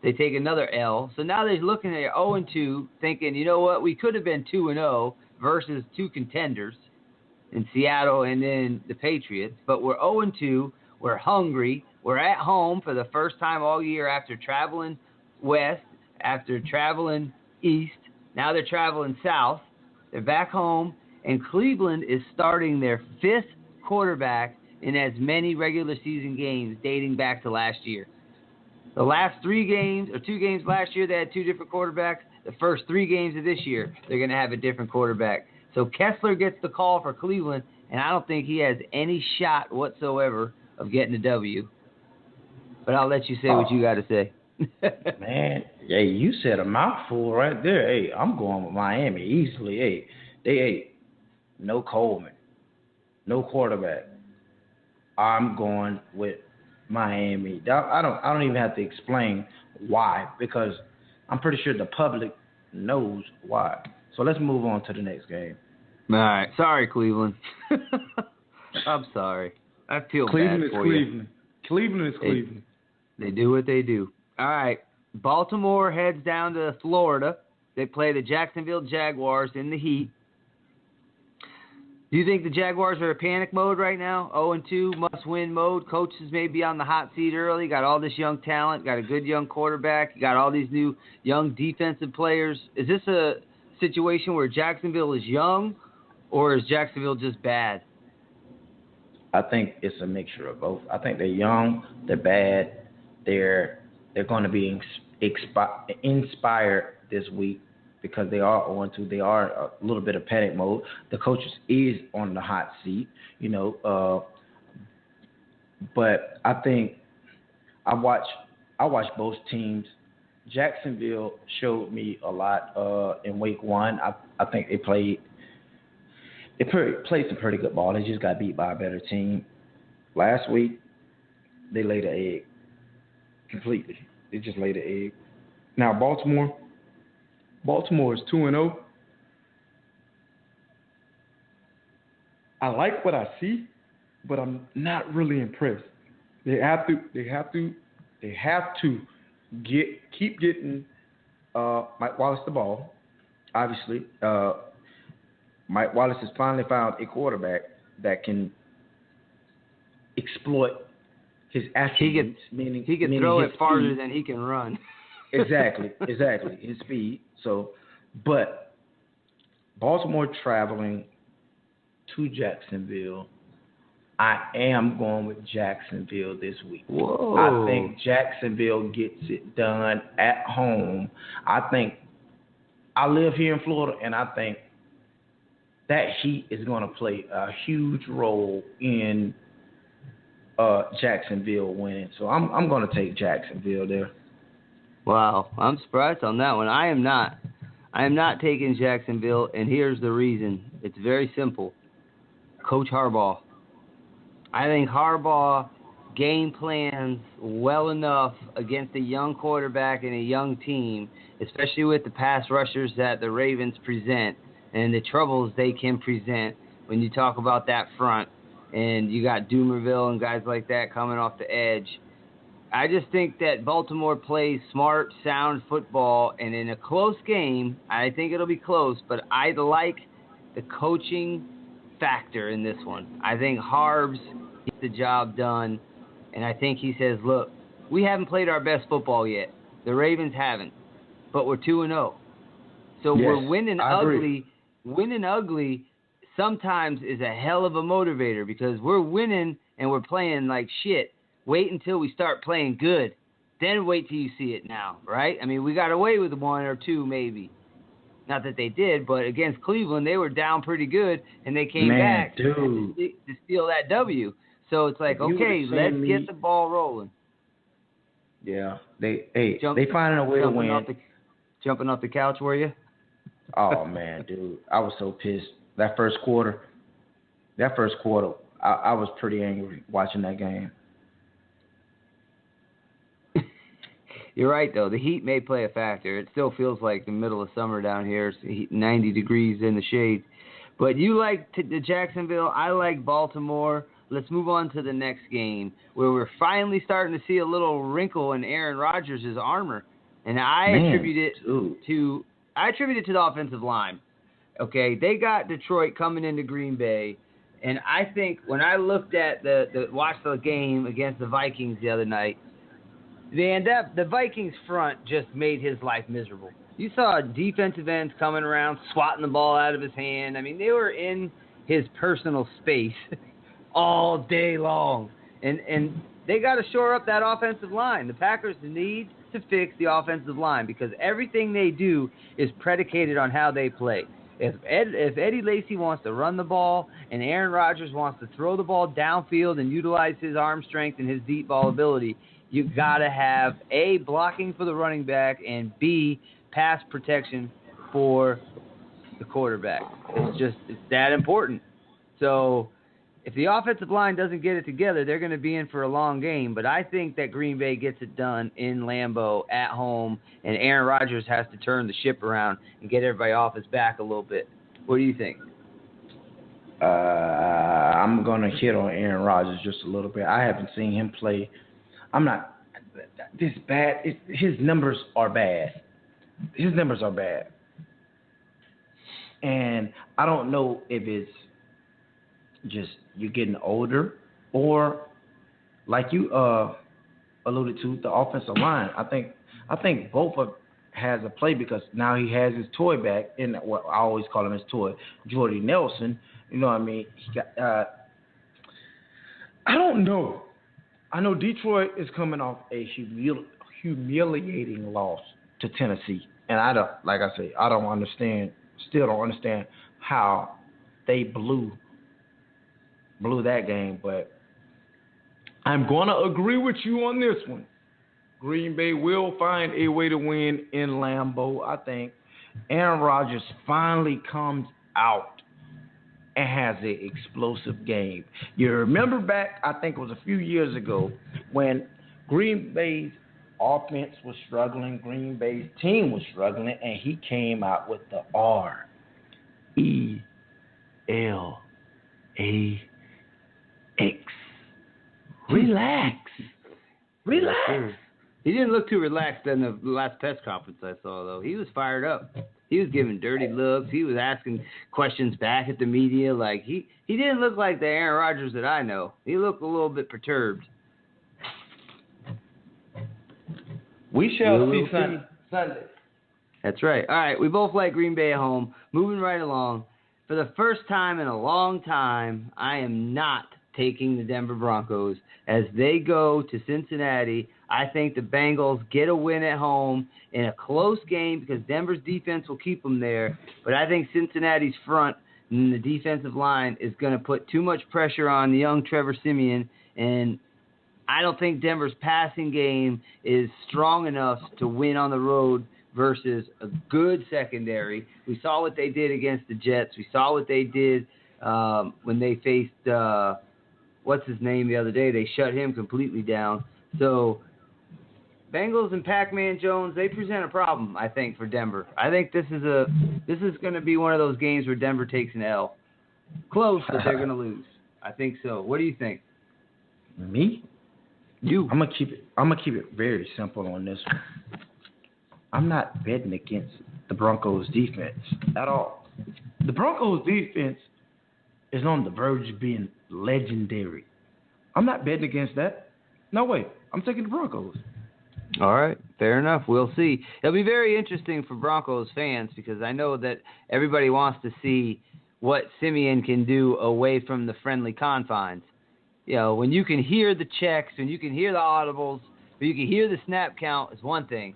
They take another L. So now they're looking at 0-2, thinking, you know what, we could have been 2-0 versus 2 contenders in Seattle and then the Patriots. But we're 0-2. We're hungry. We're at home for the first time all year after traveling west, after traveling east. Now they're traveling south. They're back home, and Cleveland is starting their 5th quarterback in as many regular season games dating back to last year. The last 3 games, or 2 games last year, they had 2 different quarterbacks. The first 3 games of this year, they're going to have a different quarterback. So Kessler gets the call for Cleveland, and I don't think he has any shot whatsoever of getting a W. But I'll let you say what you got to say. Man, hey, you said a mouthful right there. Hey, I'm going with Miami easily. Hey, no Coleman, no quarterback. I'm going with Miami. I don't even have to explain why, because I'm pretty sure the public knows why. So let's move on to the next game. All right. Sorry, Cleveland. I'm sorry. I feel Cleveland bad is for Cleveland. you. Cleveland is Cleveland. They do what they do. All right. Baltimore heads down to Florida. They play the Jacksonville Jaguars in the heat. Do you think the Jaguars are in panic mode right now? 0-2, must-win mode. Coaches may be on the hot seat early. Got all this young talent. Got a good young quarterback. Got all these new young defensive players. Is this a situation where Jacksonville is young, or is Jacksonville just bad? I think it's a mixture of both. I think they're young, they're bad, they're going to be inspired this week because they are 0-2. They are a little bit of panic mode. The coaches is on the hot seat, but I think I watched both teams. Jacksonville showed me a lot in week one. I think they played some pretty good ball. They just got beat by a better team. Last week, they laid an egg completely. They just laid an egg. Now, Baltimore is 2-0. I like what I see, but I'm not really impressed. They have to keep getting Mike Wallace the ball. Obviously, Mike Wallace has finally found a quarterback that can exploit his attributes. He can throw it farther than he can run. Exactly, his speed. So, but Baltimore traveling to Jacksonville, I am going with Jacksonville this week. Whoa. I think Jacksonville gets it done at home. I live here in Florida, and I think that heat is going to play a huge role in Jacksonville winning. So I'm going to take Jacksonville there. Wow, I'm surprised on that one. I am not taking Jacksonville, and here's the reason. It's very simple. Coach Harbaugh. I think Harbaugh game plans well enough against a young quarterback and a young team, especially with the pass rushers that the Ravens present and the troubles they can present when you talk about that front. And you got Dumerville and guys like that coming off the edge. I just think that Baltimore plays smart, sound football, and in a close game, I think it'll be close, but I like the coaching factor in this one. I think Harbs gets the job done, and I think he says, look, we haven't played our best football yet. The Ravens haven't, but we're 2-0. So yes, we're winning ugly. Agree. Winning ugly sometimes is a hell of a motivator because we're winning and we're playing like shit. Wait until we start playing good. Then wait till you see it now, right? I mean, we got away with one or two maybe. Not that they did, but against Cleveland, they were down pretty good, and they came back to steal that W. So it's like, okay, let's get the ball rolling. Yeah, they finding a way to win. Jumping off the couch, were you? Oh, man, dude. I was so pissed. That first quarter, I was pretty angry watching that game. You're right, though. The heat may play a factor. It still feels like the middle of summer down here. It's 90 degrees in the shade. But you like the Jacksonville. I like Baltimore. Let's move on to the next game where we're finally starting to see a little wrinkle in Aaron Rodgers' armor. And I attribute it to the offensive line. Okay, they got Detroit coming into Green Bay. And I think when I looked at watched the game against the Vikings the other night, the Vikings front just made his life miserable. You saw defensive ends coming around, swatting the ball out of his hand. I mean, they were in his personal space all day long. And they got to shore up that offensive line. The Packers need to fix the offensive line because everything they do is predicated on how they play. If Eddie Lacy wants to run the ball and Aaron Rodgers wants to throw the ball downfield and utilize his arm strength and his deep ball ability, you got to have A, blocking for the running back, and B, pass protection for the quarterback. It's that important. So if the offensive line doesn't get it together, they're going to be in for a long game. But I think that Green Bay gets it done in Lambeau at home, and Aaron Rodgers has to turn the ship around and get everybody off his back a little bit. What do you think? I'm going to hit on Aaron Rodgers just a little bit. I haven't seen him play. I'm not this bad. His numbers are bad. His numbers are bad. And I don't know if it's just you're getting older or like you alluded to, the offensive line. I think both of has a play because now he has his toy back in what I always call him his toy, Jordy Nelson. You know what I mean? He got, I don't know. I know Detroit is coming off a humiliating loss to Tennessee, and I don't understand. Still don't understand how they blew that game. But I'm gonna agree with you on this one. Green Bay will find a way to win in Lambeau. I think Aaron Rodgers finally comes out and has an explosive game. You remember back, I think it was a few years ago, when Green Bay's offense was struggling, Green Bay's team was struggling, and he came out with the RELAX. Relax. He didn't look too relaxed in the last press conference I saw, though. He was fired up. He was giving dirty looks. He was asking questions back at the media. Like he didn't look like the Aaron Rodgers that I know. He looked a little bit perturbed. We shall see Sunday. That's right. All right, we both like Green Bay at home. Moving right along. For the first time in a long time, I am not taking the Denver Broncos as they go to Cincinnati. I think the Bengals get a win at home in a close game because Denver's defense will keep them there. But I think Cincinnati's front and the defensive line is going to put too much pressure on the young Trevor Siemian, and I don't think Denver's passing game is strong enough to win on the road versus a good secondary. We saw what they did against the Jets. We saw what they did when they faced what's his name the other day. They shut him completely down. So Bengals and Pac-Man Jones, they present a problem, I think, for Denver. I think this is going to be one of those games where Denver takes an L. Close, but they're going to lose. I think so. What do you think? Me? You. I'm gonna keep it very simple on this one. I'm not betting against the Broncos defense at all. The Broncos defense is on the verge of being legendary. I'm not betting against that. No way. I'm taking the Broncos. All right, fair enough. We'll see. It'll be very interesting for Broncos fans because I know that everybody wants to see what Siemian can do away from the friendly confines. You know, when you can hear the checks, when you can hear the audibles, when you can hear the snap count is one thing.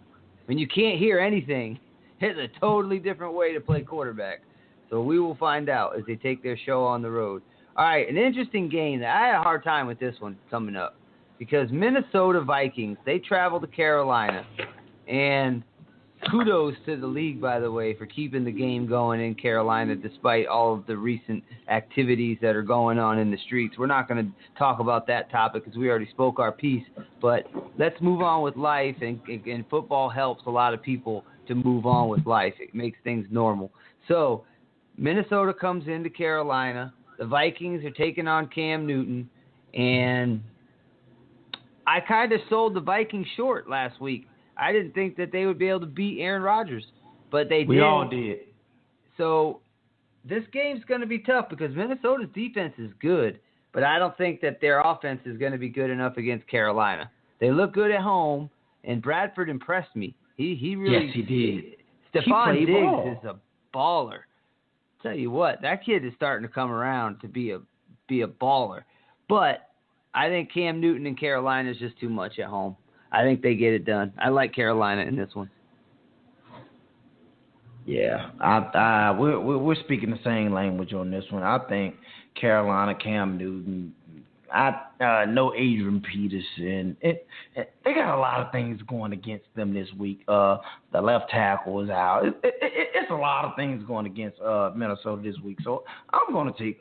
When you can't hear anything, it's a totally different way to play quarterback. So we will find out as they take their show on the road. All right, an interesting game. I had a hard time with this one coming up because Minnesota Vikings, they travel to Carolina. And kudos to the league, by the way, for keeping the game going in Carolina despite all of the recent activities that are going on in the streets. We're not going to talk about that topic because we already spoke our piece. But let's move on with life, and football helps a lot of people to move on with life. It makes things normal. So Minnesota comes into Carolina. The Vikings are taking on Cam Newton, and I kind of sold the Vikings short last week. I didn't think that they would be able to beat Aaron Rodgers, but they did. We all did. So this game's going to be tough because Minnesota's defense is good, but I don't think that their offense is going to be good enough against Carolina. They look good at home, and Bradford impressed me. He really, yes, he did. Stephon Diggs ball. is a baller. Tell you what, that kid is starting to come around to be a baller. But I think Cam Newton in Carolina is just too much at home. I think they get it done. I like Carolina in this one. Yeah, we're speaking the same language on this one. I think Carolina, Cam Newton. I know Adrian Peterson. They got a lot of things going against them this week. The left tackle is out. It's a lot of things going against Minnesota this week. So I'm going to take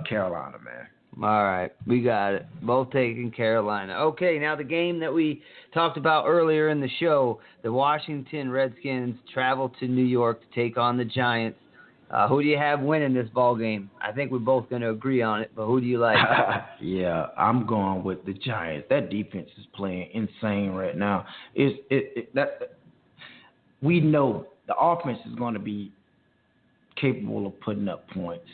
Carolina, man. All right, we got it. Both taking Carolina. Okay, now the game that we talked about earlier in the show, the Washington Redskins travel to New York to take on the Giants. Who do you have winning this ball game? I think we're both going to agree on it, but who do you like? Yeah, I'm going with the Giants. That defense is playing insane right now. We know the offense is going to be capable of putting up points.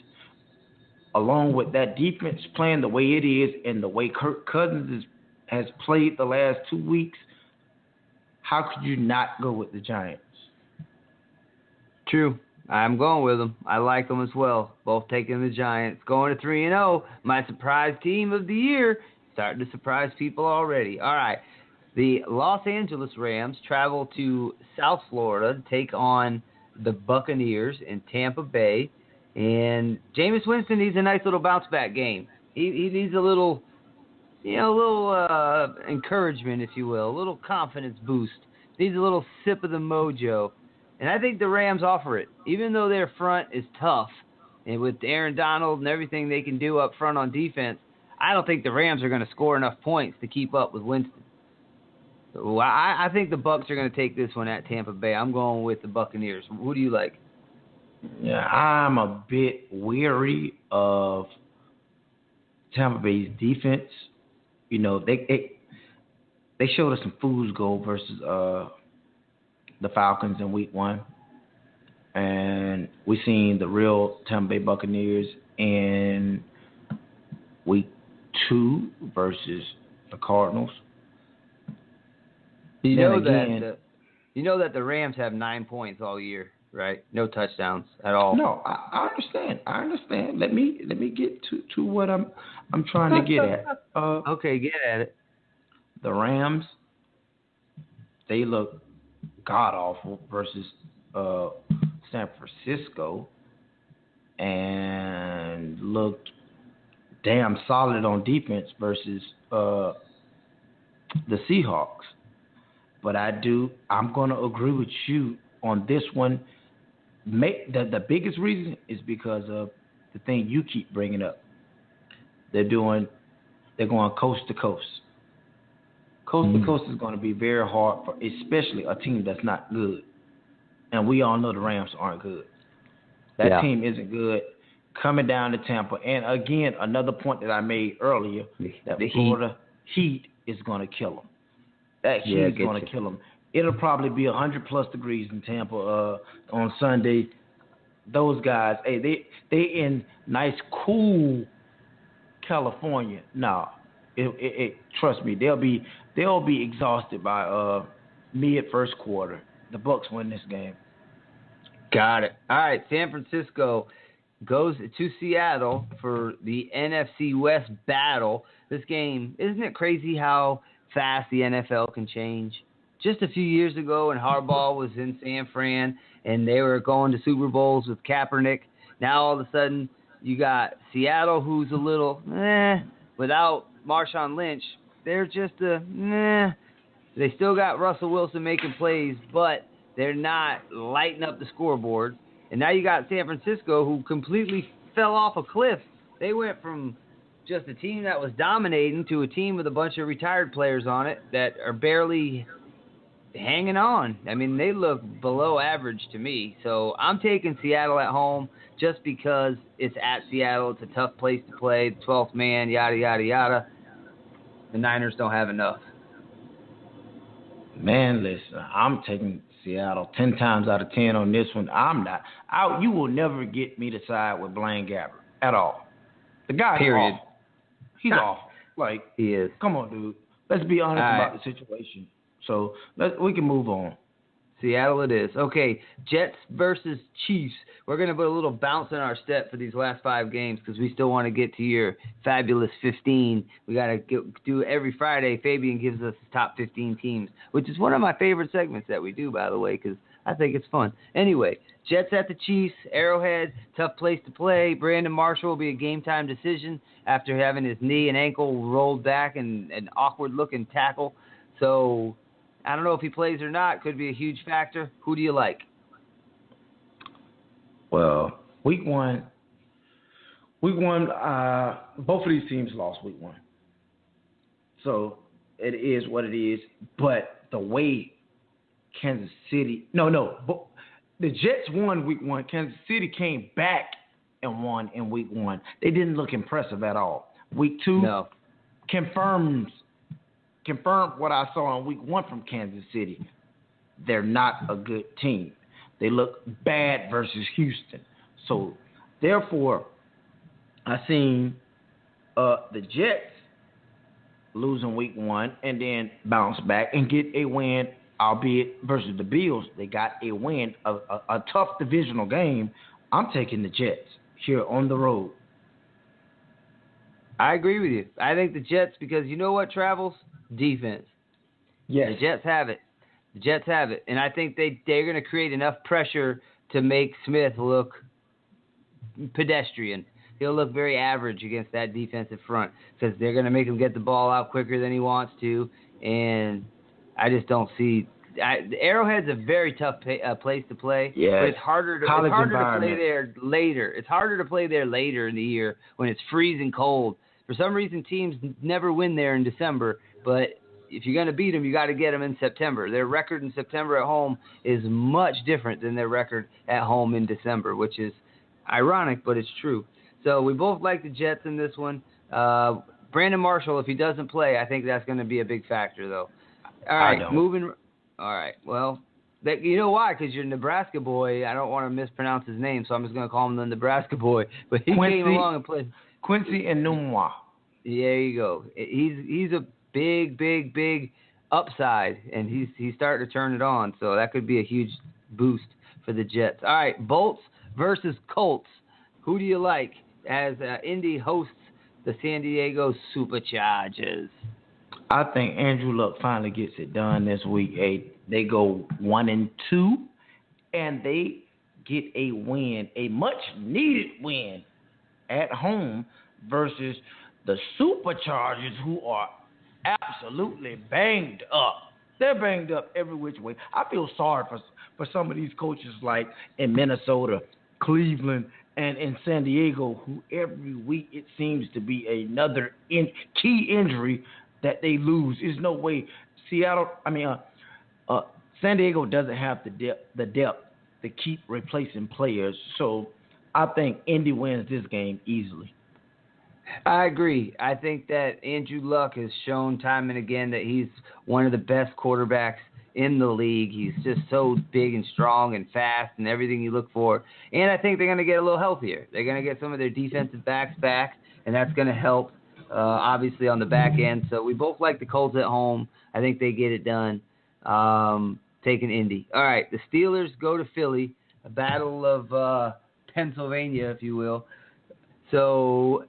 Along with that defense playing the way it is and the way Kirk Cousins has played the last 2 weeks, how could you not go with the Giants? True. I'm going with them. I like them as well. Both taking the Giants. Going to 3-0. My surprise team of the year. Starting to surprise people already. All right. The Los Angeles Rams travel to South Florida to take on the Buccaneers in Tampa Bay. And Jameis Winston needs a nice little bounce back game. He needs a little, encouragement, if you will, a little confidence boost. Needs a little sip of the mojo. And I think the Rams offer it. Even though their front is tough, and with Aaron Donald and everything they can do up front on defense, I don't think the Rams are going to score enough points to keep up with Winston. So I think the Bucs are going to take this one at Tampa Bay. I'm going with the Buccaneers. Who do you like? Yeah, I'm a bit weary of Tampa Bay's defense. You know, they showed us some fool's gold versus the Falcons in week 1. And we seen the real Tampa Bay Buccaneers in week 2 versus the Cardinals. You know that the Rams have 9 points all year, right? No touchdowns at all. No, I understand. Let me get to what I'm trying to get at. Okay, get at it. The Rams, they look god-awful versus San Francisco and looked damn solid on defense versus the Seahawks. But I'm going to agree with you on this one. The biggest reason is because of the thing you keep bringing up. They're going coast to coast. Coast to coast is going to be very hard for especially a team that's not good. And we all know the Rams aren't good. That team isn't good. Coming down to Tampa. And again, another point that I made earlier, that the Florida Heat is going to kill them. That heat is going to kill them. It'll probably be 100+ degrees in Tampa on Sunday. Those guys, hey, they in nice, cool California. No, trust me, they'll be exhausted by mid first quarter. The Bucs win this game. Got it. All right, San Francisco goes to Seattle for the NFC West battle. This game, isn't it crazy how fast the NFL can change? Just a few years ago when Harbaugh was in San Fran and they were going to Super Bowls with Kaepernick, now all of a sudden you got Seattle, who's a little without Marshawn Lynch. They're just They still got Russell Wilson making plays, but they're not lighting up the scoreboard. And now you got San Francisco, who completely fell off a cliff. They went from just a team that was dominating to a team with a bunch of retired players on it that are barely hanging on. I mean, they look below average to me. So I'm taking Seattle at home just because it's at Seattle. It's a tough place to play. The 12th man, yada, yada, yada. The Niners don't have enough. Man, listen, I'm taking Seattle 10 times out of 10 on this one. I'm not. You will never get me to side with Blaine Gabbert at all. The guy's off. He's off. Like, he is. Come on, dude. Let's be honest about the situation. So we can move on. Seattle it is. Okay, Jets versus Chiefs. We're going to put a little bounce in our step for these last 5 games because we still want to get to your fabulous 15. We got to do every Friday. Fabian gives us his top 15 teams, which is one of my favorite segments that we do, by the way, because I think it's fun. Anyway, Jets at the Chiefs, Arrowhead, tough place to play. Brandon Marshall will be a game-time decision after having his knee and ankle rolled back and an awkward-looking tackle. So I don't know if he plays or not. Could be a huge factor. Who do you like? Well, week one, both of these teams lost week one. So it is what it is. But the way Kansas City, the Jets won week one. Kansas City came back and won in week one. They didn't look impressive at all. Week two confirmed what I saw in week one from Kansas City. They're not a good team. They look bad versus Houston. So, therefore, I seen the Jets losing week one and then bounce back and get a win, albeit versus the Bills. They got a win, a tough divisional game. I'm taking the Jets here on the road. I agree with you. I think the Jets, because you know what, Travels? Defense. Yes. The Jets have it. The Jets have it. And I think they're going to create enough pressure to make Smith look pedestrian. He'll look very average against that defensive front because they're going to make him get the ball out quicker than he wants to. And I just don't see Arrowhead's a very tough place to play. Yes. But it's harder to play there later. It's harder to play there later in the year when it's freezing cold. For some reason, teams never win there in December, but if you're going to beat them, you got to get them in September. Their record in September at home is much different than their record at home in December, which is ironic, but it's true. So we both like the Jets in this one. Brandon Marshall, if he doesn't play, I think that's going to be a big factor, though. All right, moving. All right, well, you know why? Because you're a Nebraska boy. I don't want to mispronounce his name, so I'm just going to call him the Nebraska boy. But he came along and played. Quincy Enunwa. There you go. He's a big upside, and he's starting to turn it on. So that could be a huge boost for the Jets. All right, Bolts versus Colts. Who do you like as Indy hosts the San Diego Superchargers? I think Andrew Luck finally gets it done this week. They go 1-2, and they get a win, a much-needed win at home versus the Superchargers, who are absolutely banged up. They're banged up every which way. I feel sorry for some of these coaches like in Minnesota, Cleveland, and in San Diego, who every week it seems to be another key injury that they lose. There's no way San Diego doesn't have the depth to keep replacing players. So I think Indy wins this game easily. I agree. I think that Andrew Luck has shown time and again that he's one of the best quarterbacks in the league. He's just so big and strong and fast and everything you look for. And I think they're going to get a little healthier. They're going to get some of their defensive backs back, and that's going to help, obviously, on the back end. So we both like the Colts at home. I think they get it done, taking Indy. All right, the Steelers go to Philly, a battle of Pennsylvania, if you will. So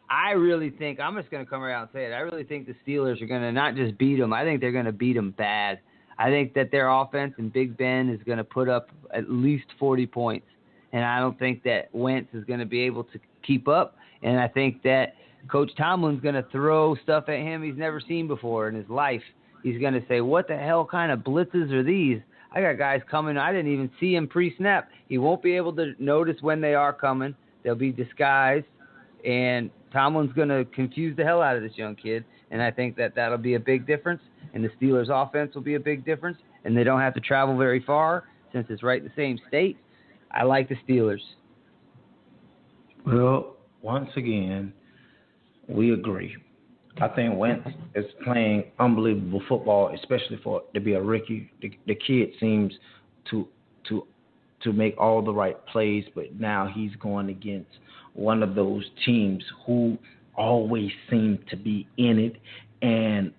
I really think, I'm just going to come right out and say it, I really think the Steelers are going to not just beat them, I think they're going to beat them bad. I think that their offense and Big Ben is going to put up at least 40 points. And I don't think that Wentz is going to be able to keep up. And I think that Coach Tomlin's going to throw stuff at him he's never seen before in his life. He's going to say, what the hell kind of blitzes are these? I got guys coming. I didn't even see him pre-snap. He won't be able to notice when they are coming. They'll be disguised. And Tomlin's going to confuse the hell out of this young kid. And I think that that'll be a big difference. And the Steelers' offense will be a big difference. And they don't have to travel very far since it's right in the same state. I like the Steelers. Well, once again, we agree. I think Wentz is playing unbelievable football, especially to be a rookie. The kid seems to make all the right plays, but now he's going against one of those teams who always seem to be in it and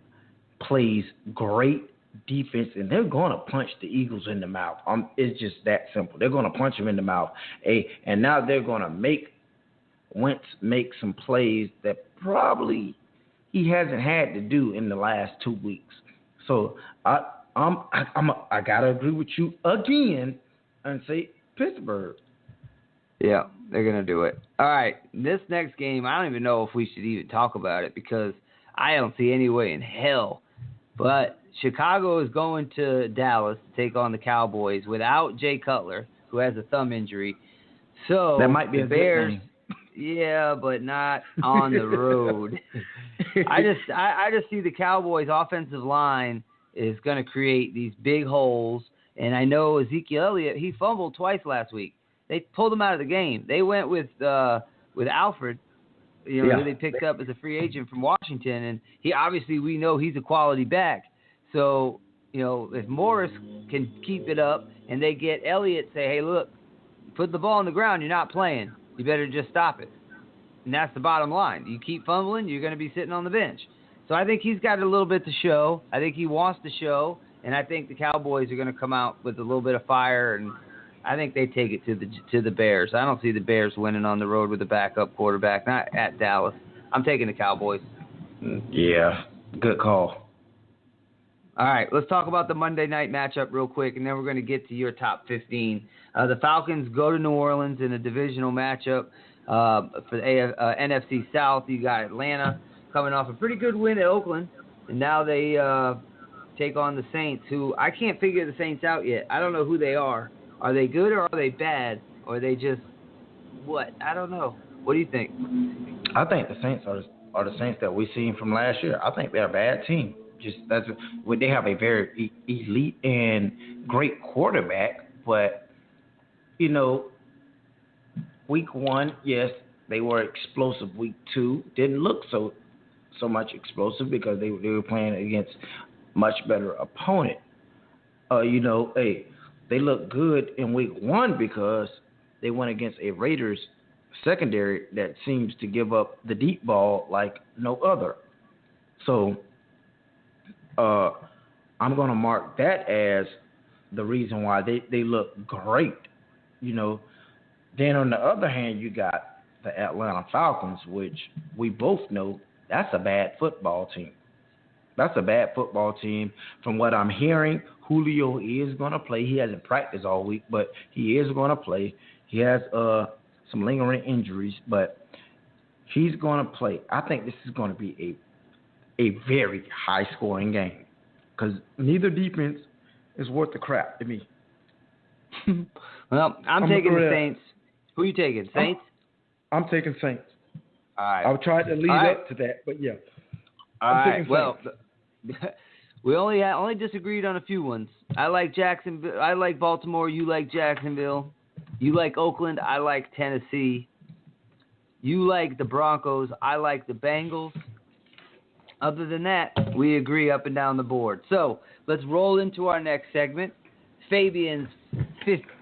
plays great defense, and they're going to punch the Eagles in the mouth. It's just that simple. They're going to punch them in the mouth. And now they're going to make Wentz make some plays that probably he hasn't had to do in the last 2 weeks. So I gotta agree with you again and say Pittsburgh. Yeah, they're going to do it. All right, this next game, I don't even know if we should even talk about it because I don't see any way in hell. But Chicago is going to Dallas to take on the Cowboys without Jay Cutler, who has a thumb injury. So That might be the a good Bears, thing. yeah, but not on the road. I just see the Cowboys' offensive line is going to create these big holes. And I know Ezekiel Elliott, he fumbled twice last week. They pulled him out of the game. They went with Alfred, who they picked up as a free agent from Washington, and we know he's a quality back. So, if Morris can keep it up and they get Elliott, say, hey, look, put the ball on the ground, you're not playing. You better just stop it. And that's the bottom line. You keep fumbling, you're going to be sitting on the bench. So I think he's got a little bit to show. I think he wants to show, and I think the Cowboys are going to come out with a little bit of fire, and I think they take it to the Bears. I don't see the Bears winning on the road with a backup quarterback, not at Dallas. I'm taking the Cowboys. Yeah, good call. All right, let's talk about the Monday night matchup real quick, and then we're going to get to your top 15. The Falcons go to New Orleans in a divisional matchup for the NFC South. You got Atlanta coming off a pretty good win at Oakland, and now they take on the Saints, who I can't figure the Saints out yet. I don't know who they are. Are they good or are they bad? Or are they just what? I don't know. What do you think? I think the Saints are the Saints that we seen from last year. I think they're a bad team. They have a very elite and great quarterback, but week 1, yes, they were explosive. Week 2 didn't look so much explosive because they were playing against much better opponent. They look good in week 1 because they went against a Raiders secondary that seems to give up the deep ball like no other. So I'm going to mark that as the reason why they look great. Then on the other hand, you got the Atlanta Falcons, which we both know that's a bad football team. That's a bad football team. From what I'm hearing, Julio is going to play. He hasn't practiced all week, but he is going to play. He has some lingering injuries, but he's going to play. I think this is going to be a very high-scoring game because neither defense is worth the crap to me. Well, I'm taking the Saints. Who are you taking? Saints? I'm taking Saints. All right. I'll try to lead up to that, but yeah. All right. Well, we only disagreed on a few ones. I like Jacksonville. I like Baltimore. You like Jacksonville. You like Oakland. I like Tennessee. You like the Broncos. I like the Bengals. Other than that, we agree up and down the board. So let's roll into our next segment. Fabian's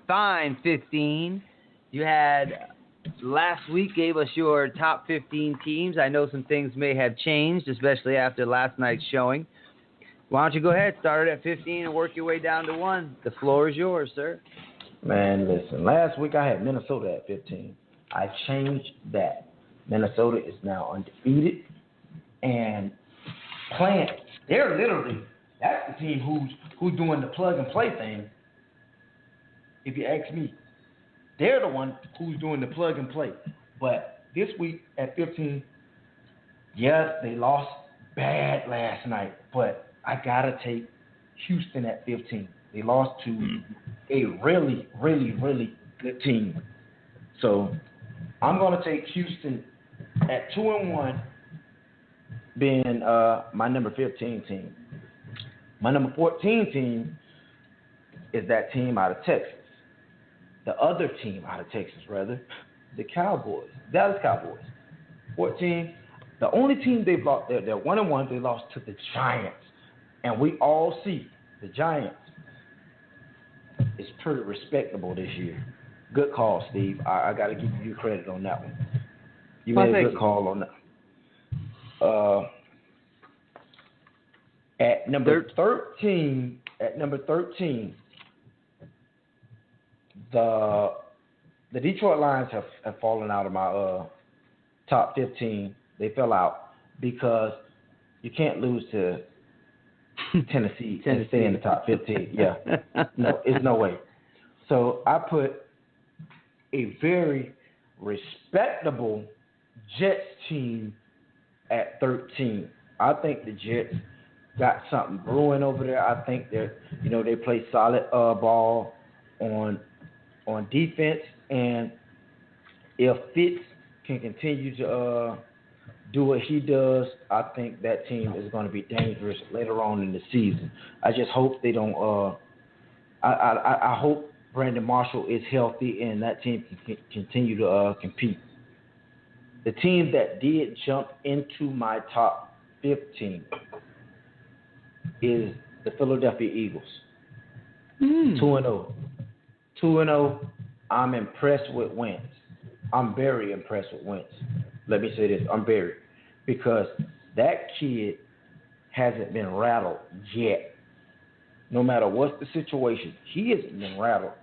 Fine 15. You had last week gave us your top 15 teams. I know some things may have changed, especially after last night's showing. Why don't you go ahead, start it at 15 and work your way down to 1. The floor is yours, sir. Man, listen, last week I had Minnesota at 15. I changed that. Minnesota is now undefeated and playing. They're literally, that's the team who's doing the plug and play thing. If you ask me, they're the one who's doing the plug and play. But this week at 15, yes, they lost bad last night, but I got to take Houston at 15. They lost to a really, really, really good team. So I'm going to take Houston at 2-1, being my number 15 team. My number 14 team is that team out of Texas. The other team out of Texas, the Cowboys, Dallas Cowboys. 14, the only team they've lost, they're 1-1, they lost to the Giants. And we all see the Giants is pretty respectable this year. Good call, Steve. I got to give you credit on that one. You made a good call on that. At number 13, the Detroit Lions have fallen out of my top 15. They fell out because you can't lose to Tennessee and stay in the top 15. Yeah. No, it's no way. So I put a very respectable Jets team at 13. I think the Jets got something brewing over there. I think that they play solid ball on defense, and if Fitz can continue to do what he does, I think that team is going to be dangerous later on in the season. I just hope they don't. I hope Brandon Marshall is healthy and that team can continue to compete. The team that did jump into my top 15 is the Philadelphia Eagles. 2-0. 2-0. I'm impressed with Wentz. I'm very impressed with Wentz. Let me say this. I'm very. Because that kid hasn't been rattled yet. No matter what's the situation, he hasn't been rattled.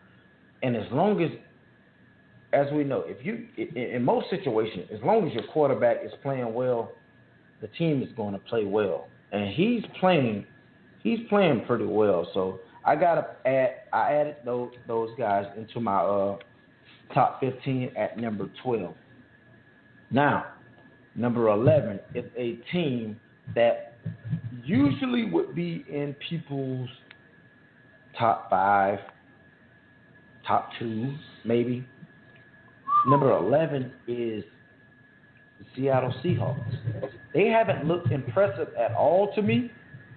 And as long as we know, in most situations, as long as your quarterback is playing well, the team is going to play well. And he's playing pretty well. So I added those guys into my top 15 at number 12. Now, number 11 is a team that usually would be in people's top 5, top 2, maybe. Number 11 is the Seattle Seahawks. They haven't looked impressive at all to me,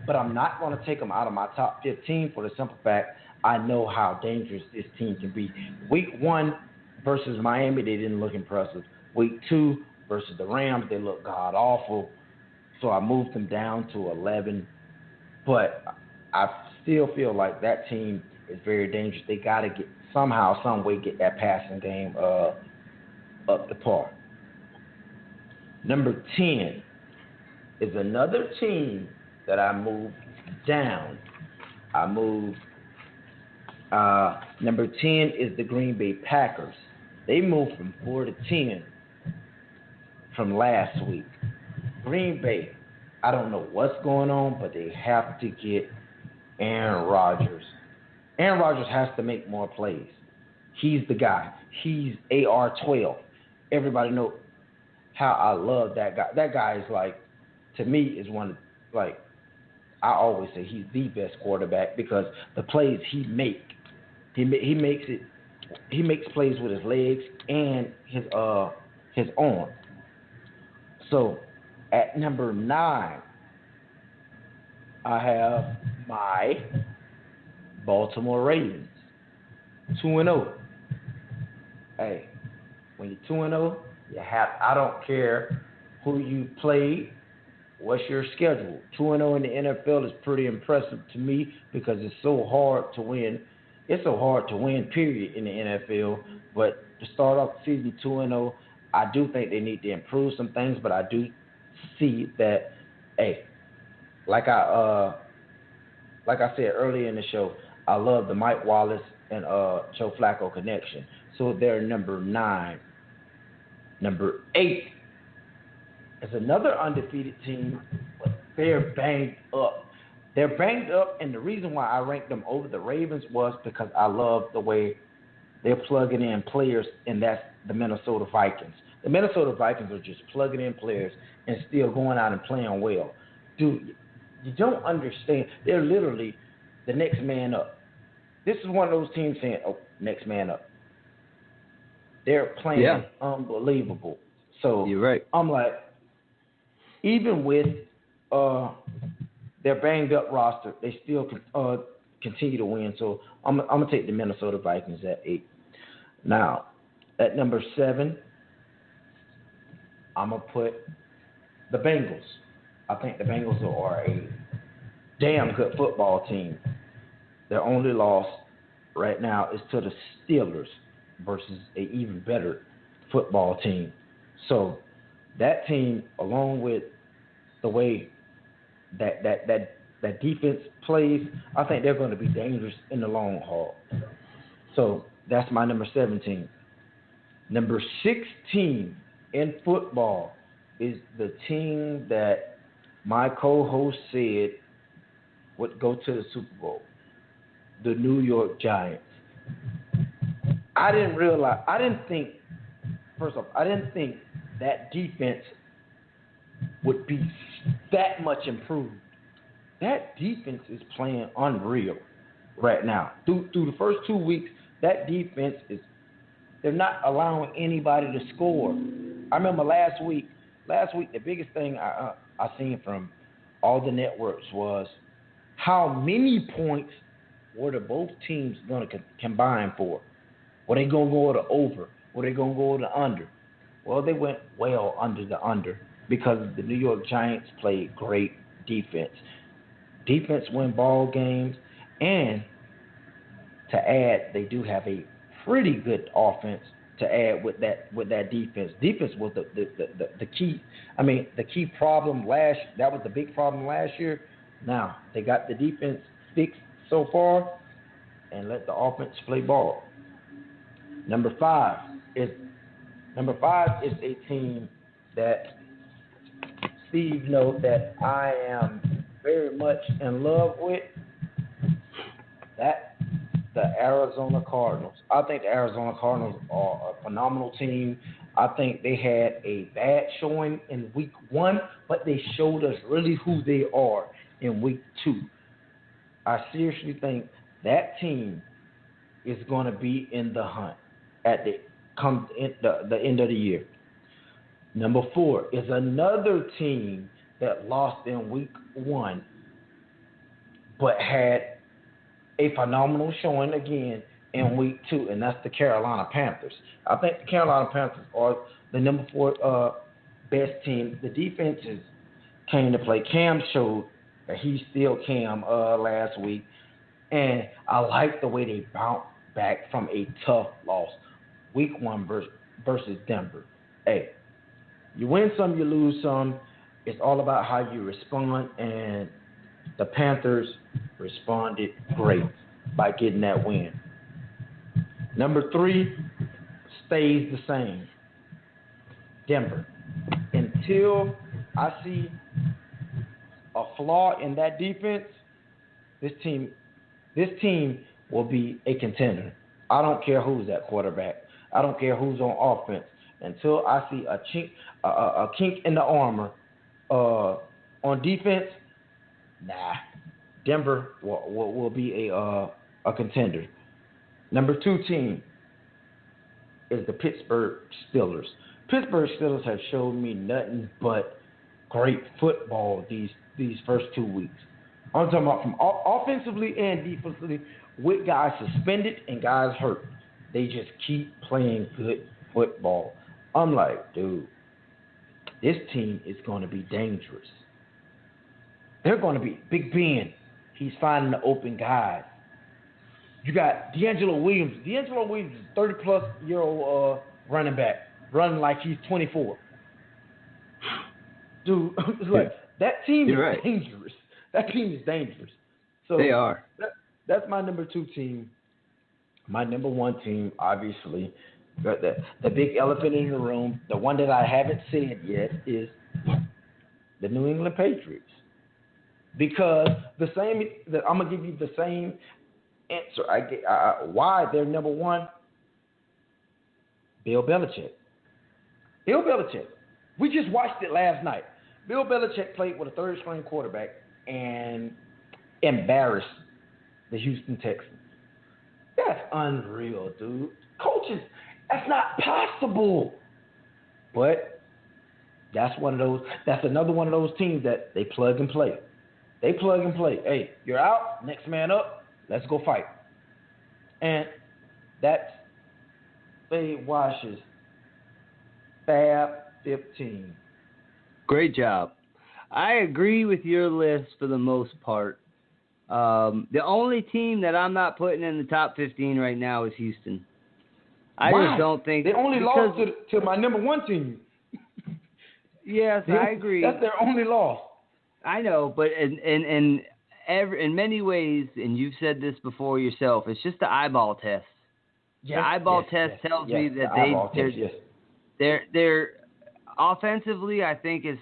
but I'm not going to take them out of my top 15 for the simple fact I know how dangerous this team can be. Week 1 versus Miami, they didn't look impressive. Week 2 versus the Rams, they looked god-awful. So I moved them down to 11. But I still feel like that team is very dangerous. They got to somehow, some way, get that passing game up to par. Number 10 is another team that I moved down. Number 10 is the Green Bay Packers. They moved from 4 to 10 from last week. Green Bay, I don't know what's going on, but they have to get Aaron Rodgers. Aaron Rodgers has to make more plays. He's the guy. He's AR-12. Everybody knows how I love that guy. That guy is to me, is one of, I always say he's the best quarterback because the plays he makes plays with his legs and his arm. So at number 9, I have my Baltimore Ravens, 2-0. Hey, when you're 2-0, I don't care who you play, what's your schedule. 2-0 in the NFL is pretty impressive to me because it's so hard to win. It's so hard to win, period, in the NFL. But to start off the season 2-0, I do think they need to improve some things, but I do see that, like I said earlier in the show, I love the Mike Wallace and Joe Flacco connection. So they're number 9. Number 8 is another undefeated team, but they're banged up. They're banged up, and the reason why I ranked them over the Ravens was because I love the way they're plugging in players, and that's the Minnesota Vikings. The Minnesota Vikings are just plugging in players and still going out and playing well. Dude, you don't understand. They're literally the next man up. This is one of those teams saying, next man up. They're playing unbelievable. So you're right. I'm like, even with their banged up roster, they still continue to win. So I'm going to take the Minnesota Vikings at 8. Now, at number 7, I'm going to put the Bengals. I think the Bengals are a damn good football team. Their only loss right now is to the Steelers versus an even better football team. So that team, along with the way that defense plays, I think they're going to be dangerous in the long haul. So that's my number 17. Number 16 in football is the team that my co-host said would go to the Super Bowl. The New York Giants. I didn't think that defense would be that much improved. That defense is playing unreal right now. Through the first 2 weeks, that defense they're not allowing anybody to score. I remember last week, the biggest thing I seen from all the networks was how many points were both teams going to combine for. Were they going to go to over? Were they going to go to under? Well, they went well under the under because the New York Giants played great defense. Defense win ball games, and to add, they do have a pretty good offense to add with that defense. Defense was the key. I mean, the key problem that was the big problem last year. Now they got the defense fixed so far, and let the offense play ball. Number five is a team that Steve knows that I am very much in love with. That the Arizona Cardinals. I think the Arizona Cardinals are a phenomenal team. I think they had a bad showing in week 1, but they showed us really who they are in week 2. I seriously think that team is going to be in the hunt at the end of the year. Number 4 is another team that lost in week 1, but had a phenomenal showing again in week 2, and that's the Carolina Panthers. I think the Carolina Panthers are the number 4 best team. The defenses came to play. Cam showed that he's still Cam last week, and I like the way they bounced back from a tough loss, week 1 versus Denver. Hey, you win some, you lose some. It's all about how you respond, and the Panthers responded great by getting that win. Number 3 stays the same. Denver. Until I see a flaw in that defense, this team will be a contender. I don't care who's at quarterback. I don't care who's on offense. Until I see a kink in the armor on defense, Denver will be a contender. Number 2 team is the Pittsburgh Steelers. Pittsburgh Steelers have shown me nothing but great football these first 2 weeks. I'm talking about from offensively and defensively, with guys suspended and guys hurt. They just keep playing good football. I'm like, dude, this team is going to be dangerous. They're going to be Big Ben. He's finding the open guys. You got D'Angelo Williams. D'Angelo Williams is a 30-plus-year-old running back, running like he's 24. Dude, it's like that team is dangerous. That team is dangerous. So they are. That's my number 2 team. My number 1 team, obviously, the big elephant in the room, the one that I haven't said yet, is the New England Patriots. Because I'm gonna give you the same answer. Why they're number 1? Bill Belichick. Bill Belichick. We just watched it last night. Bill Belichick played with a third-string quarterback and embarrassed the Houston Texans. That's unreal, dude. Coaches, that's not possible. But that's another one of those teams that they plug and play. They plug and play. Hey, you're out, next man up, let's go fight. And that's Fade Wash's Fab 15. Great job. I agree with your list for the most part. The only team that I'm not putting in the top 15 right now is Houston. I Why? just don't think they only lost to my number 1 team. Yes, I agree. That's their only loss. I know, but in many ways, and you've said this before yourself, it's just the eyeball test. The eyeball test tells me that they're offensively. I think is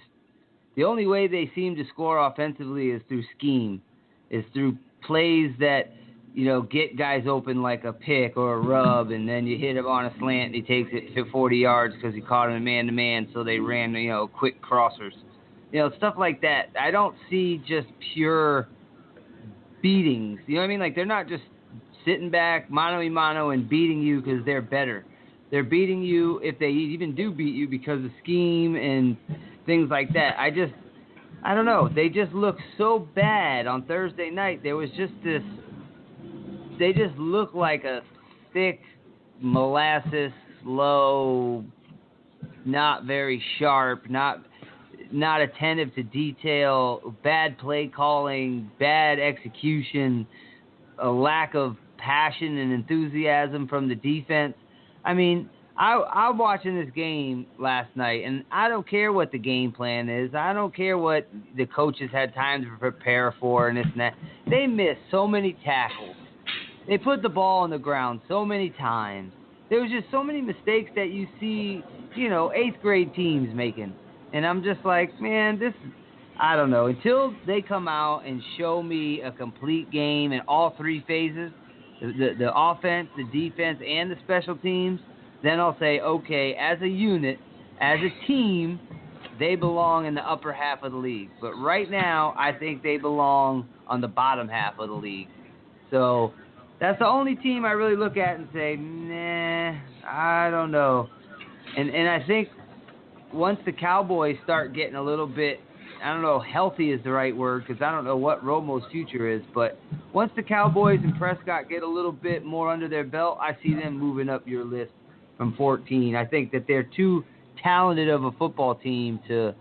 the only way they seem to score offensively is through scheme, is through plays that, get guys open like a pick or a rub, and then you hit him on a slant and he takes it 40 yards because he caught him in man-to-man, so they ran, quick crossers. Stuff like that. I don't see just pure beatings. You know what I mean? Like, they're not just sitting back mano-a-mano and beating you because they're better. They're beating you, if they even do beat you, because of scheme and things like that. I don't know. They just look so bad on Thursday night. There was just this, they just look like a thick, molasses, slow, not very sharp, not attentive to detail, bad play calling, bad execution, a lack of passion and enthusiasm from the defense. I mean, I'm watching this game last night, and I don't care what the game plan is. I don't care what the coaches had time to prepare for and this and that. They missed so many tackles. They put the ball on the ground so many times. There was just so many mistakes that you see, 8th grade teams making. And I'm just like, man, I don't know. Until they come out and show me a complete game in all three phases, the offense, the defense, and the special teams, then I'll say, okay, as a unit, as a team, they belong in the upper half of the league. But right now, I think they belong on the bottom half of the league. So that's the only team I really look at and say, nah, I don't know. And I think once the Cowboys start getting a little bit, I don't know, healthy is the right word, because I don't know what Romo's future is, but once the Cowboys and Prescott get a little bit more under their belt, I see them moving up your list from 14. I think that they're too talented of a football team to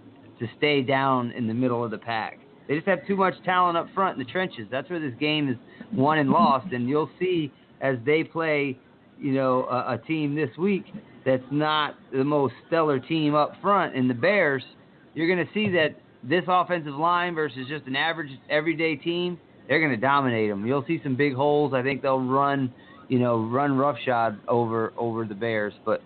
stay down in the middle of the pack. They just have too much talent up front in the trenches. That's where this game is won and lost, and you'll see as they play, a team this week that's not the most stellar team up front in the Bears, you're going to see that this offensive line versus just an average everyday team, they're going to dominate them. You'll see some big holes. I think they'll run roughshod over the Bears. But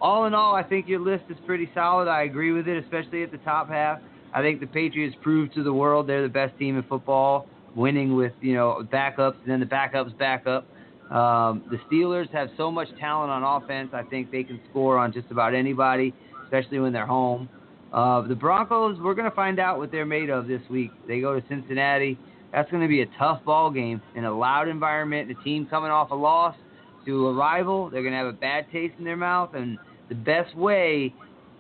all in all, I think your list is pretty solid. I agree with it, especially at the top half. I think the Patriots proved to the world they're the best team in football, winning with, backups, and then the backups back up. The Steelers have so much talent on offense. I think they can score on just about anybody, especially when they're home. The Broncos, we're going to find out what they're made of this week. They go to Cincinnati. That's going to be a tough ball game in a loud environment. The team coming off a loss to a rival, they're going to have a bad taste in their mouth. And the best way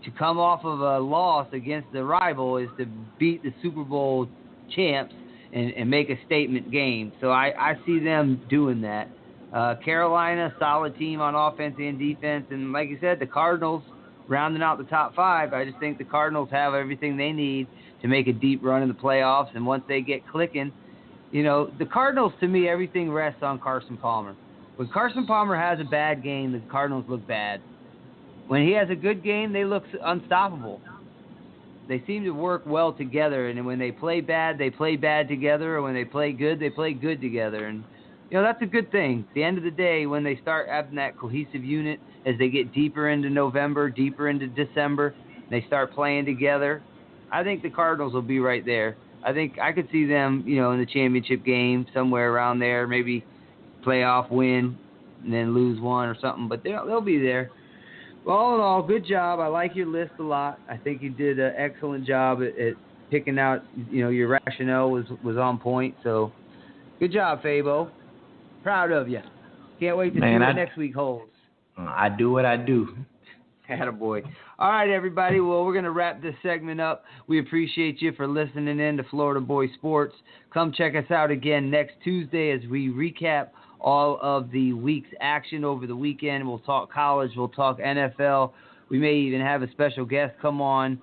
to come off of a loss against the rival is to beat the Super Bowl champs and make a statement game. So I see them doing that. Carolina, solid team on offense and defense. And like you said, the Cardinals, rounding out the top five, I just think the Cardinals have everything they need to make a deep run in the playoffs. And once they get clicking, the Cardinals, to me, everything rests on Carson Palmer. When Carson Palmer has a bad game, the Cardinals look bad. When he has a good game, they look unstoppable. They seem to work well together, and when they play bad together, or when they play good together. And, that's a good thing. At the end of the day, when they start having that cohesive unit, as they get deeper into November, deeper into December, they start playing together, I think the Cardinals will be right there. I think I could see them, in the championship game, somewhere around there, maybe playoff win and then lose one or something, but they'll be there. Well, all in all, good job. I like your list a lot. I think you did an excellent job at picking out, your rationale was on point. So good job, Fabo. Proud of you. Can't wait to see what next week holds. I do what I do. Attaboy. All right, everybody. Well, we're going to wrap this segment up. We appreciate you for listening in to Florida Boy Sports. Come check us out again next Tuesday as we recap all of the week's action over the weekend. We'll talk college. We'll talk NFL. We may even have a special guest come on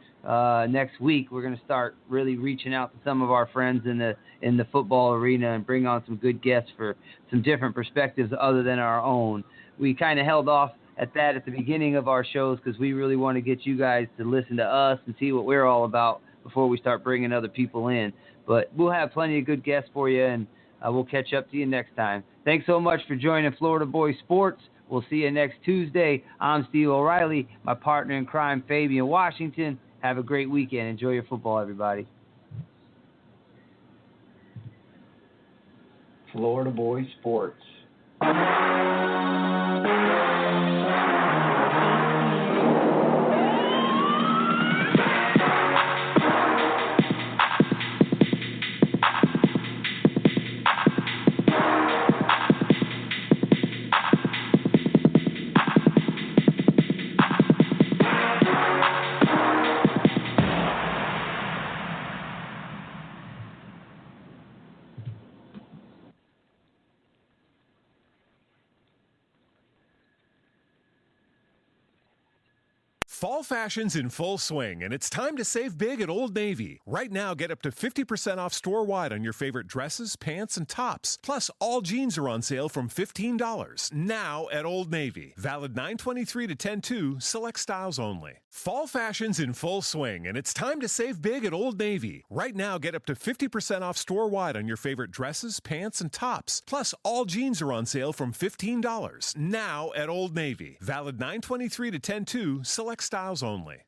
next week. We're going to start really reaching out to some of our friends in the football arena and bring on some good guests for some different perspectives other than our own. We kind of held off at that at the beginning of our shows because we really want to get you guys to listen to us and see what we're all about before we start bringing other people in. But we'll have plenty of good guests for you, and we'll catch up to you next time. Thanks so much for joining Florida Boy Sports. We'll see you next Tuesday. I'm Steve O'Reilly, my partner in crime, Fabian Washington. Have a great weekend. Enjoy your football, everybody. Florida Boy Sports. Fall fashion's in full swing, and it's time to save big at Old Navy. Right now, get up to 50% off store-wide on your favorite dresses, pants, and tops. Plus, all jeans are on sale from $15 now at Old Navy. Valid 9/23 to 10/2, select styles only. Fall fashion's in full swing, and it's time to save big at Old Navy. Right now, get up to 50% off store-wide on your favorite dresses, pants, and tops. Plus, all jeans are on sale from $15 now at Old Navy. Valid 9/23 to 10/2, select styles only.